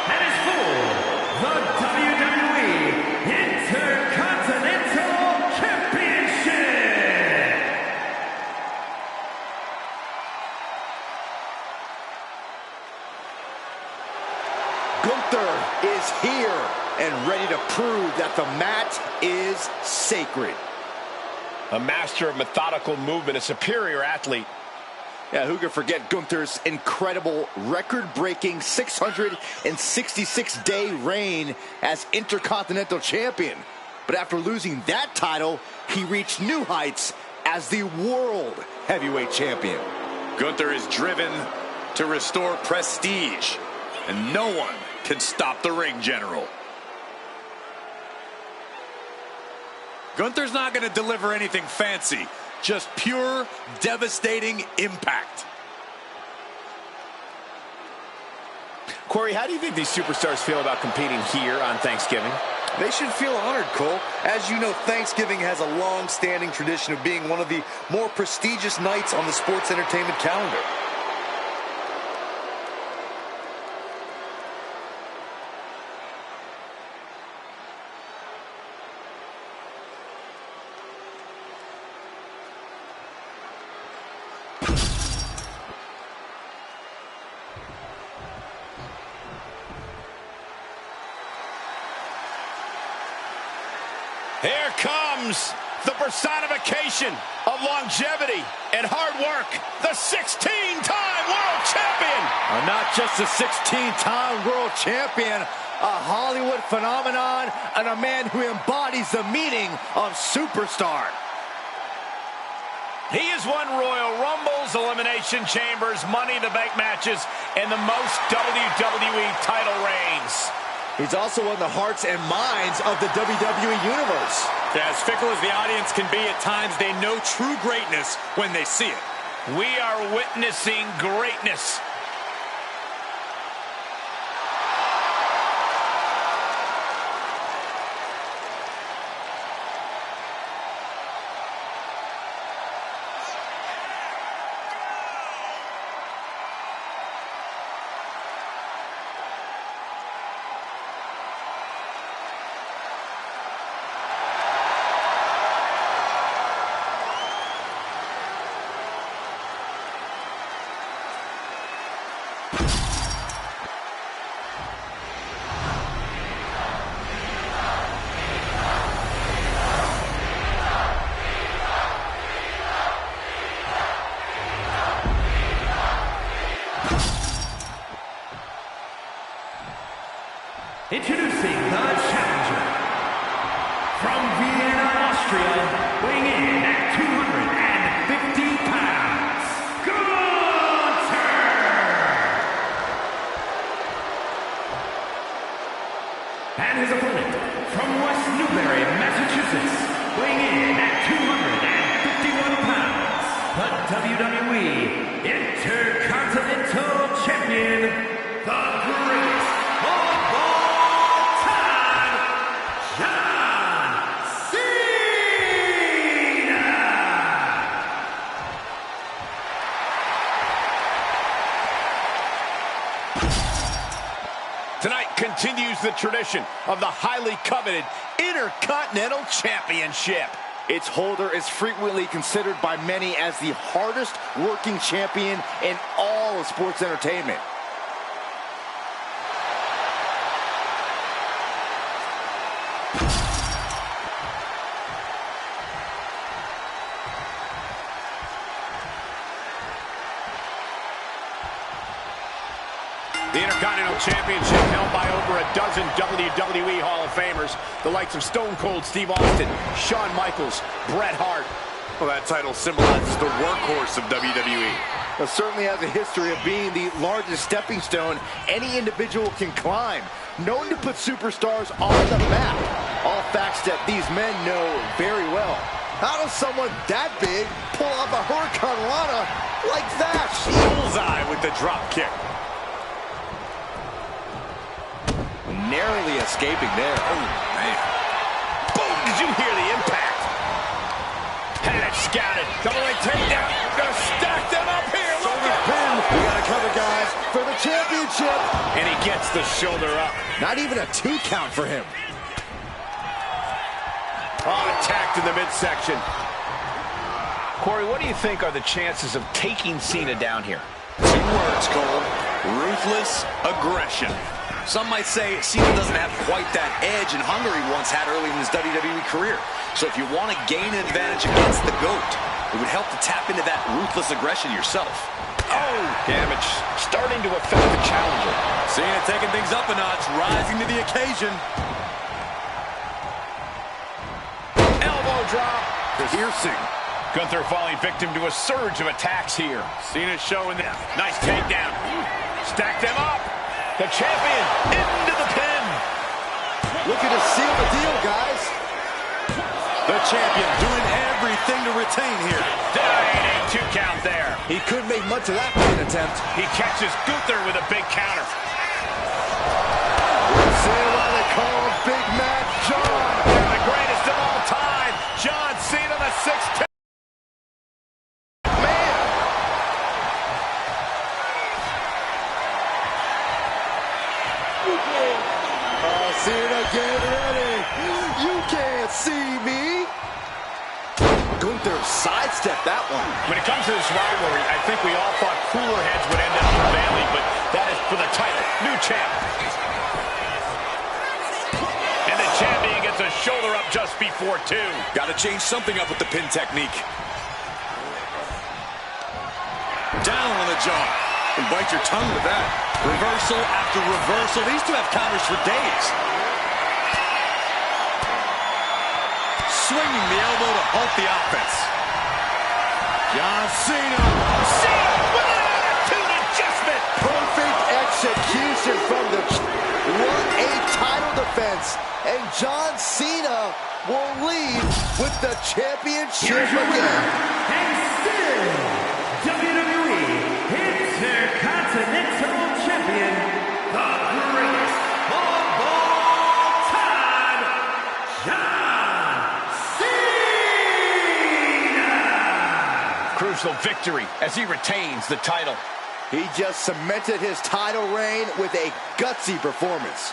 and is for the WWE Intercontinental Championship. Gunther is here and ready to prove that the mat is sacred. A master of methodical movement, a superior athlete. Yeah, who could forget Gunther's incredible record-breaking 666-day reign as Intercontinental Champion. But after losing that title, he reached new heights as the World Heavyweight Champion. Gunther is driven to restore prestige, and no one can stop the ring general. Gunther's not going to deliver anything fancy. Just pure, devastating impact. Corey, how do you think these superstars feel about competing here on Thanksgiving? They should feel honored, Cole. As you know, Thanksgiving has a long-standing tradition of being one of the more prestigious nights on the sports entertainment calendar. Here comes the personification of longevity and hard work, the 16-time world champion. Not just a 16-time world champion, a Hollywood phenomenon, and a man who embodies the meaning of superstar. He has won Royal Rumbles, Elimination Chambers, Money in the Bank matches, and the most WWE title reigns. He's also won the hearts and minds of the WWE Universe. Yeah, as fickle as the audience can be at times, they know true greatness when they see it. We are witnessing greatness. Introducing the challenger from Vienna, Austria, weighing in at 250 pounds, Gunther! his opponent, from West Newbury, Massachusetts, weighing in at 251 pounds, the WWE Intercontinental Champion, the greatest of all time, John Cena! Tonight continues the tradition of the highly coveted Intercontinental Championship. Its holder is frequently considered by many as the hardest working champion in all of sports entertainment. The Intercontinental Championship held by over a dozen WWE Hall of Famers, the likes of Stone Cold Steve Austin, Shawn Michaels, Bret Hart. Well, that title symbolizes the workhorse of WWE. It certainly has a history of being the largest stepping stone any individual can climb, known to put superstars on the map. All facts that these men know very well. How does someone that big pull off a Hurricane Rana like that? Bullseye with the drop kick. Narrowly escaping there. Oh, man. Boom! Did you hear the impact? Had it scouted. Double leg takedown. Gonna stack them up here. Look at Pin. We got to cover, guys, for the championship. And he gets the shoulder up. Not even a 2 count for him. Oh, attacked in the midsection. Corey, what do you think are the chances of taking Cena down here? 2 words, Cole. Ruthless aggression. Some might say Cena doesn't have quite that edge and hunger he once had early in his WWE career. So if you want to gain an advantage against the GOAT, it would help to tap into that ruthless aggression yourself. Oh, damage starting to affect the challenger. Cena taking things up a notch, rising to the occasion. Elbow drop. Piercing. Gunther falling victim to a surge of attacks here. Cena showing them. Nice takedown. Stack them up. The champion into the pin. Looking to seal the deal, guys. The champion doing everything to retain here. Ain't a 2 count there. He couldn't make much of that pin attempt. He catches Gunther with a big counter. See why they call him Big Mac John. The greatest of all time, John Cena, the 6'10". Cena, get ready. You can't see me. Gunther sidestepped that one. When it comes to this rivalry, I think we all thought cooler heads would end up prevailing, but that is for the title. New champ. And the champion gets a shoulder up just before 2. Got to change something up with the pin technique. Down on the jaw. And bite your tongue with that. Reversal after reversal. These two have counters for days. Swinging the elbow to halt the offense. John Cena. Cena with an attitude adjustment. Perfect execution from the... What a title defense. And John Cena will lead with the championship again. And still, WWE Intercontinental Champion, the greatest of all time, John Cena! Crucial victory as he retains the title. He just cemented his title reign with a gutsy performance.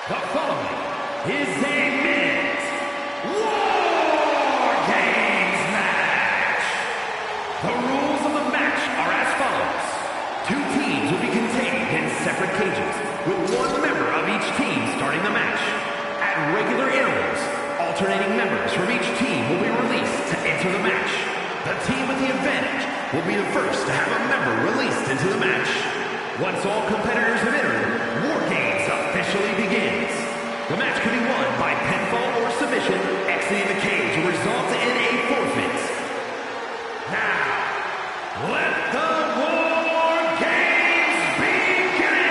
The following is a men's Wargames match. The rules of the match are as follows. 2 teams will be contained in separate cages, with 1 member of each team starting the match. At regular intervals, alternating members from each team will be released to enter the match. The team with the advantage will be the first to have a member released into the match. Once all competitors have entered, Wargames officially begins. The match can be won by pinfall or submission. Exiting the cage will result in a forfeit. Now, let the Wargames begin!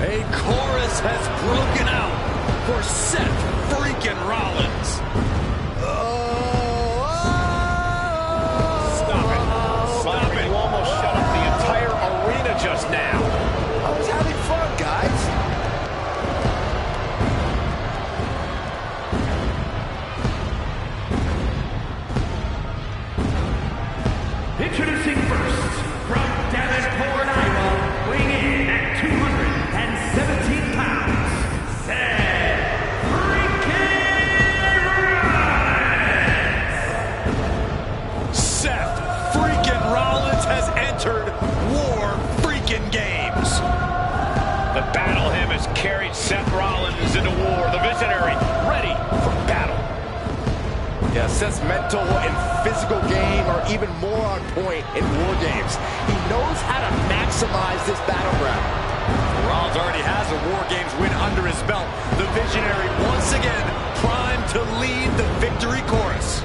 A chorus has broken out for Seth freaking Rollins. Stop it. Stop it. You almost shut up the entire arena just now. I was having fun, guys. Introducing first, from Davenport, Iowa, weighing in at 217 pounds, Seth freaking Rollins! Seth freaking Rollins has entered War freaking Games. The battle hymn has carried Seth Rollins into war. The visionary ready for battle. Yeah, Seth's mental and physical game are even more on point in War Games. He knows how to maximize this battleground. Rollins already has a War Games win under his belt. The visionary once again primed to lead the victory chorus.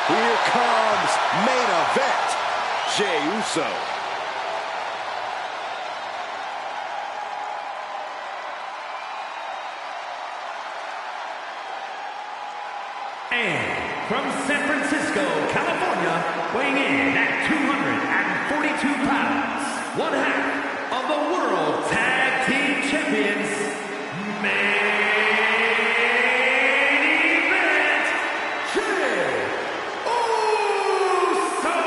Here comes main event, Jey Uso. And from San Francisco, California, weighing in at 242 pounds, 1/2 of the World Tag Team Champions, main event, Jey Uso!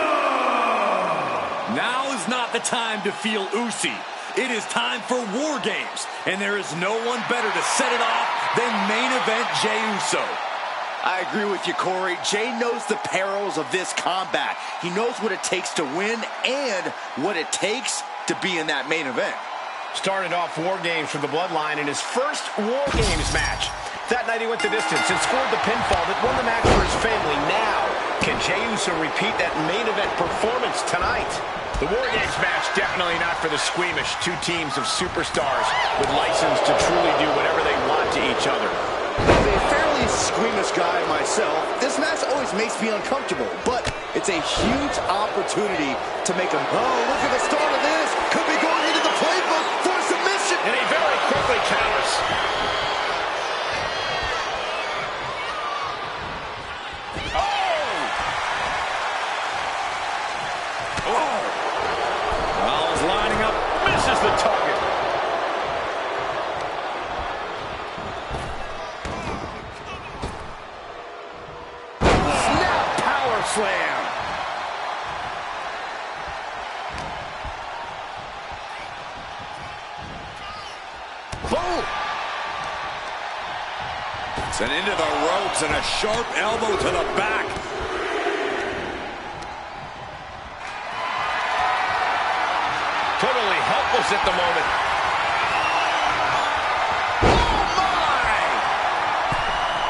Now is not the time to feel oozy. It is time for War Games, and there is no one better to set it off than main event Jey Uso. I agree with you, Corey. Jey knows the perils of this combat. He knows what it takes to win and what it takes to be in that main event. Started off War Games for the Bloodline in his first War Games match. That night he went the distance and scored the pinfall that won the match for his family. Now, can Jey Uso repeat that main event performance tonight? The War Games match, definitely not for the squeamish. 2 teams of superstars with license to truly do whatever they want to each other. As a fairly squeamish guy myself, this match always makes me uncomfortable, but it's a huge opportunity to make a... Oh, look at the start of this! Could be going into the playbook for a submission! And he very quickly counters. Rollins lining up, misses the target. Snap power slam. Boom! Sent into the ropes and a sharp elbow to the back. Totally helpless at the moment.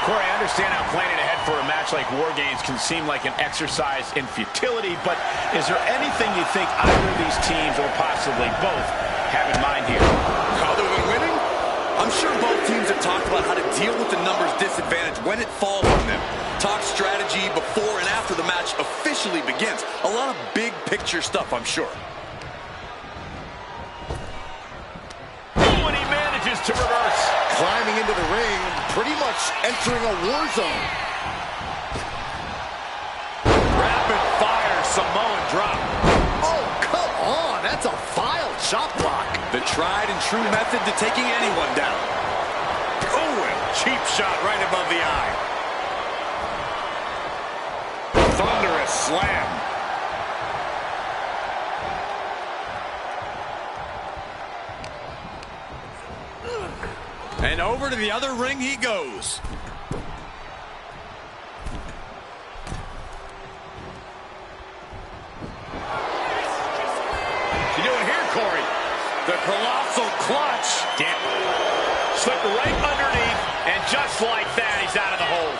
Corey, I understand how planning ahead for a match like War Games can seem like an exercise in futility, but is there anything you think either of these teams, or possibly both, have in mind here? Other than winning, I'm sure both teams champions have talked about how to deal with the numbers disadvantage when it falls on them. Talk strategy before and after the match officially begins. A lot of big picture stuff, I'm sure. Oh, and he manages to reverse. Climbing into the ring, pretty much entering a war zone. Rapid fire Samoan drop. Oh, come on. That's a vile chop block. The tried and true method to taking anyone down. Oh, and cheap shot right above the eye. Thunderous slam. And over to the other ring he goes. You doing here, Corey? The colossal clutch. Damn. Slipped right underneath, and just like that, he's out of the hold.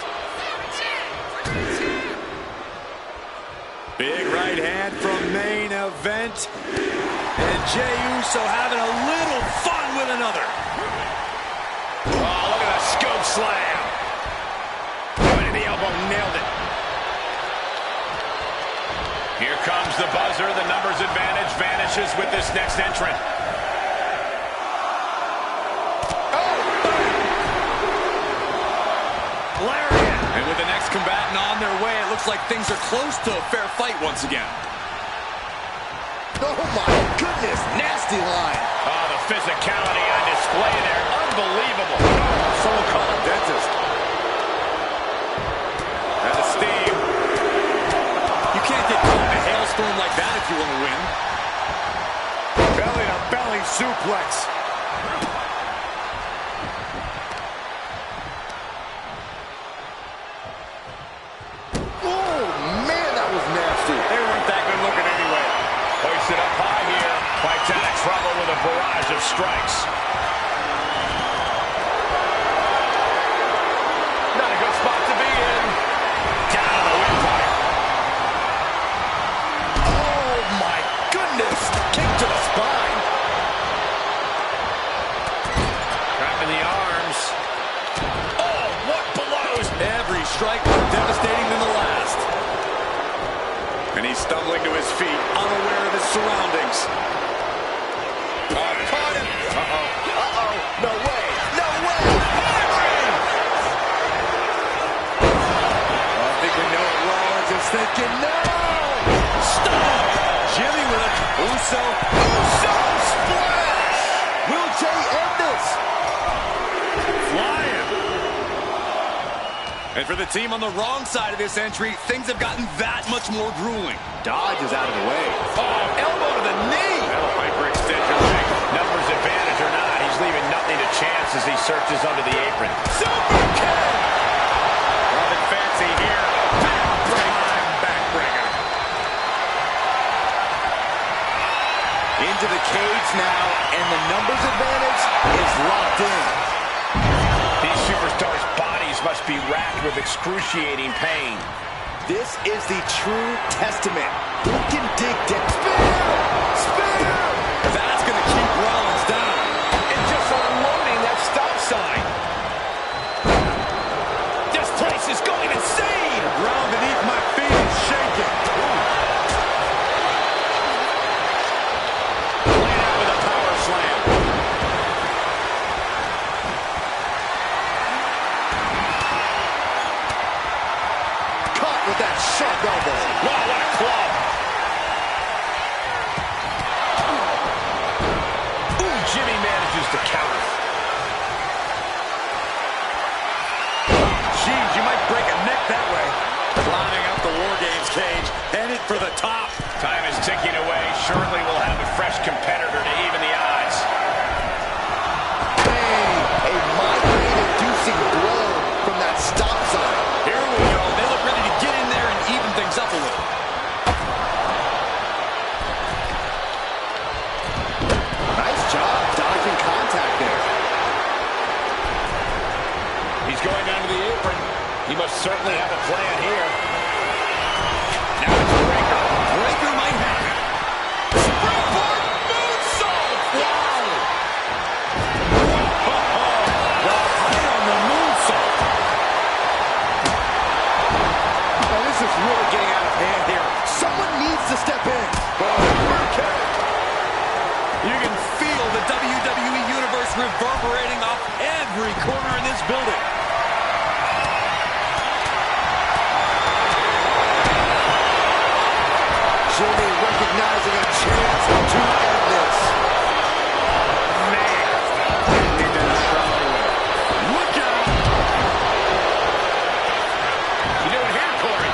Big right hand from main event. And Jey Uso having a little fun with another. Oh, look at the scoop slam. Right in the elbow, nailed it. Here comes the buzzer. The numbers advantage vanishes with this next entrant. Lariat. And with the next combatant on their way, it looks like things are close to a fair fight once again. Oh, my goodness. Nasty line. Oh, the physicality on display there. Unbelievable. Someone call a dentist. And the steam. You can't get caught in a hailstorm like that if you want to win. Belly-to-belly suplex. Oh, man, that was nasty. They weren't that good looking anyway. Hoisted up high here. Fights out of trouble with a barrage of strikes. Not a good spot to be in. Down on the windpipe. Oh, my goodness. Kick to the spine. Trapping the arms. Oh, what blows. Every strike more devastating than the last. And he's stumbling to his feet, Unaware of his surroundings. Oh, caught him. Uh-oh. Uh-oh. No way. No way. I think we know what Rollins is thinking. No! Stop! Jimmy with a Uso splash! Will Jey end this? Flying! And for the team on the wrong side of this entry, things have gotten that much more grueling. Dodge is out of the way. Oh, elbow to the knee. That'll hyperextend your leg. Numbers advantage or not, he's leaving nothing to chance as he searches under the apron. Super kick! Nothing fancy here. Backbreaker. Into the cage now, and the numbers advantage is locked in. These superstars' bodies must be racked with excruciating pain. This is the true testament. Who can dig deep? Spear! That's going to keep Rollins down. And just unloading that stop sign. This place is going insane. The ground beneath my feet is shaking. Laid out with a power slam. Caught with that sharp elbow. Wow, what a club. Ooh, Jimmy manages to counter. Jeez, you might break a neck that way. Climbing up the Wargames cage, headed for the top. Time is ticking away. Shortly we'll have a fresh competitor to even the odds. Bang! A migraine-inducing blow from that stop sign. Here we go. They look ready to get in there and even things up a little. Nice job dodging contact there. He's going down to the apron. He must certainly have a plan here. Now it's Breaker. Breaker might have it. Springboard moonsault! Wow! The WWE Universe reverberating off every corner in this building. Jimmy recognizing a chance to end this. Man, he did it strongly. Look out! You know it here, Corey.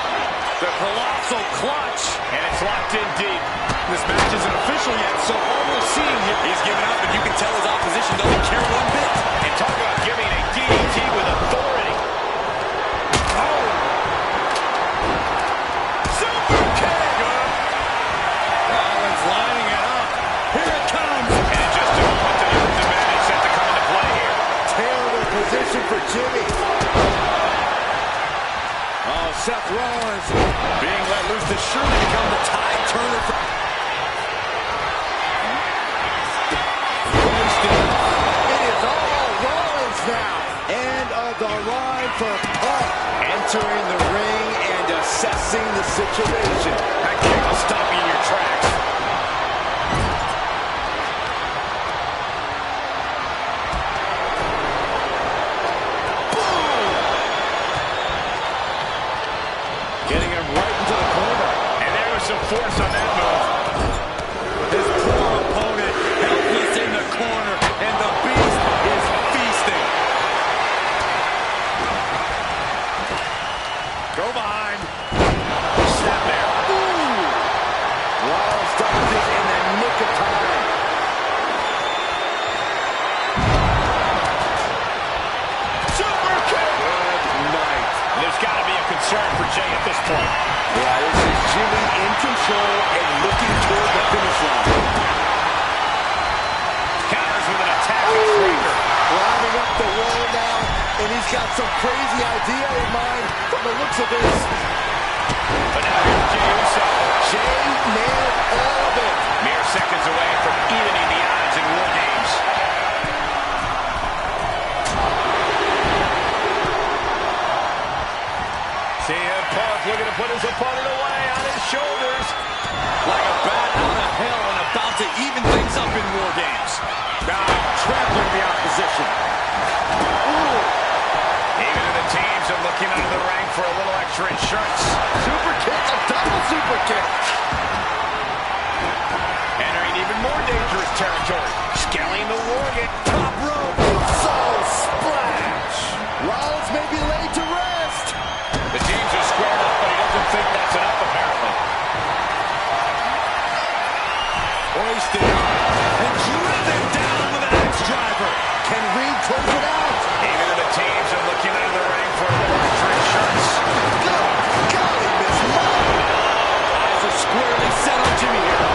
The colossal clutch. And it's locked in deep. This match isn't official yet, so all we're seeing here... He's giving up, and you can tell his opposition doesn't care one bit. And talk about giving a DDT with authority. Oh! Super kick! Rollins lining it up. Here it comes. And in just a moment, the Earth advantage set to come into play here. Terrible position for Jimmy. Oh, Seth Rollins being let loose to surely become the tide turner for... It is all Rollins now. End of the line for Punk. Entering the ring and assessing the situation. That kick will stop you in your tracks. Getting him right into the corner. And there was some force on that move. His poor opponent helpless in the corner, and the beast is feasting. Go behind. Snap there. Ooh! Rollins dodged it in the nick of time. Super kick. Good night. There's got to be a concern for Jay at this point. Yeah, this is Jimmy in control and looking toward the finish line. Counters with an attacking sweeper. Climbing up the wall now, and he's got some crazy idea in mind from the looks of this. But now here's Jey Uso. Jay nailed all of it. Mere seconds away from evening the odds in War Games. CM Punk looking to put his opponent away on his shoulders. Like a bat out of hell and about to even things up in War Games. Now Trampling the opposition. Ooh. Even in the teams are looking under the ring for a little extra insurance. Super kick, a double super kick. Entering even more dangerous territory. Scaling the War Game. Top rope, so splash. Rollins may be laid to rest. The teams are squared up, but he doesn't think that's enough, apparently. Hoisted up and driven down with an axe driver. Can Reed close it out? Even the teams are looking under the ring for a little extra insurance. Golly, Miss Mom. Eyes are squarely set on Jimmy here.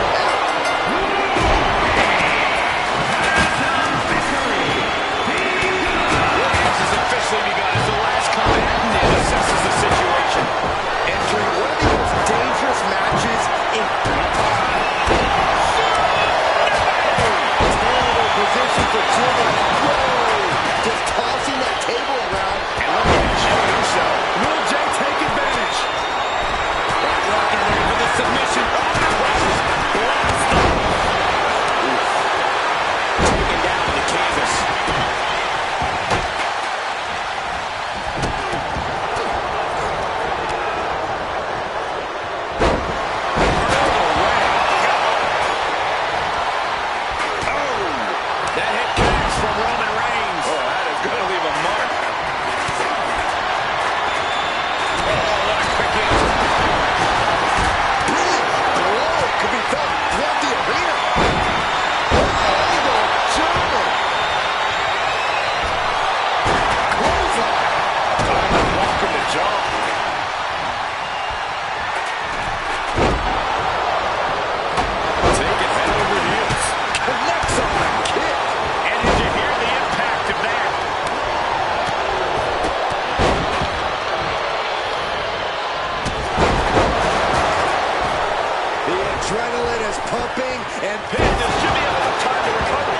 This has officially begun as the last combatant assesses the situation. Entering one of the most dangerous matches in terrible position for Jimmy. Whoa! Just tossing that table around. And look at Jey Uso. Will Jay take advantage? Rocking there for the submission. Blast off. Taken down the canvas. That hit connects from Roman Reigns. Oh, that is going to leave a mark. Oh, what a quick hit. Blow could be felt throughout the arena. Angle, German. Clothesline. Walking the jump. Taking head over heels. Connects on the kick. And did you hear the impact of that? The adrenaline is pumping, and Pin, does Jimmy have enough time to recover?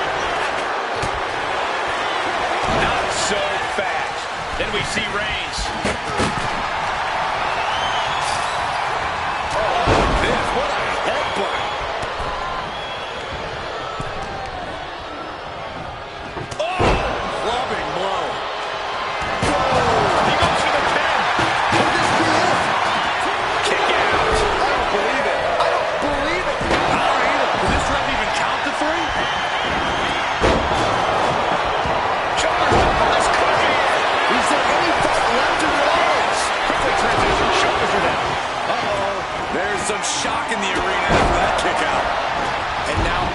Not so fast. Then we see Reigns. Oh, this, what a headbutt.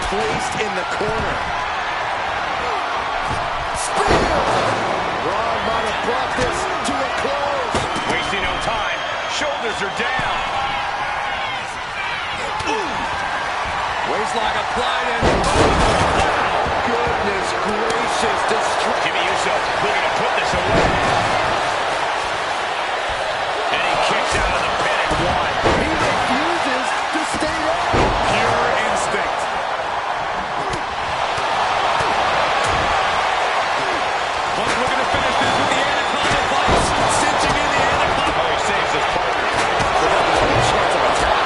placed in the corner. Spear! Braun might have brought this to a close. Wasting no time. Shoulders are down. Waistlock applied and... Goodness gracious. Jimmy Uso looking to put this away. And he kicks out of the pin at one. He refuses to stay down. Pure instinct. One's looking to finish this with the Anaconda Vice. Cinching in the Anaconda. Oh, he saves his partner. So that was no chance of attack.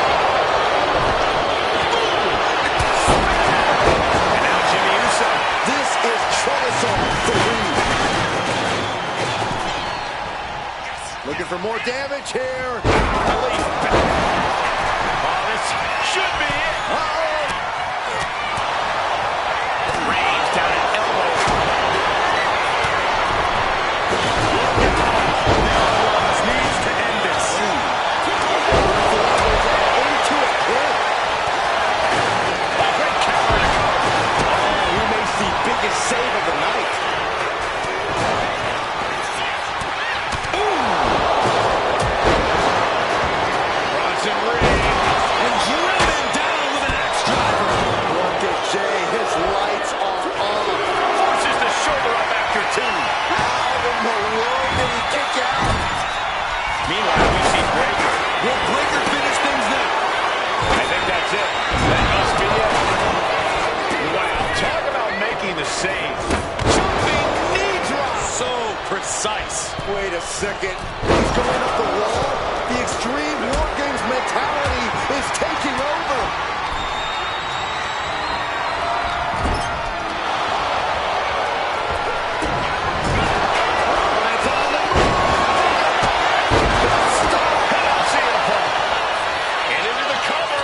And now Jimmy Uso. This is troublesome for Reed. Looking for more damage here. Relief. Oh, this should be it. Reigns down at elbow. Needs to end this. Into a pin. A great counter to cover. Oh, he makes the biggest save of the night. Bronson Reed. And driven down with an axe driver. Look at Jay. His lights are on. Forces the shoulder up after two. How in the world did he kick out? Meanwhile, we see Breaker. Will Breaker finish things now? I think that's it. That must be it. Wow, talk about making the save. Jumping knee drop. So precise. Wait a second. He's going up the wall. The extreme Wargames mentality is taking over. It's on the CM Punk. And into the cover.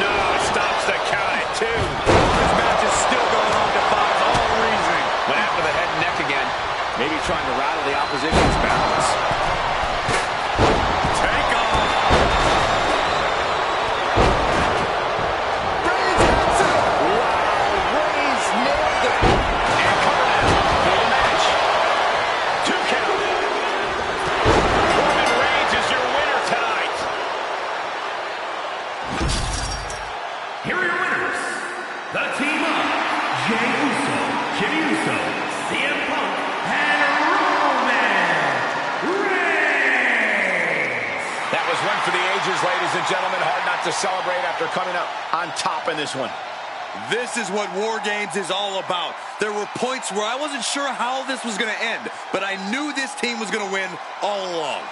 No, it stops the count at two. This match is still going on, defies all reasoning. Went after the head and neck again. Maybe trying to rattle the opposition's balance. Take off. Reigns hits it. Wow, Reigns nailed it. And cover now for the match. 2 count. Roman Reigns is your winner tonight. Here are your winners. The team of Jey Uso, Jimmy Uso, CM Punk, and Roman Reigns. That was one for the ages, ladies and gentlemen. Hard not to celebrate after coming up on top in this one. This is what War Games is all about. There were points where I wasn't sure how this was going to end, but I knew this team was going to win all along.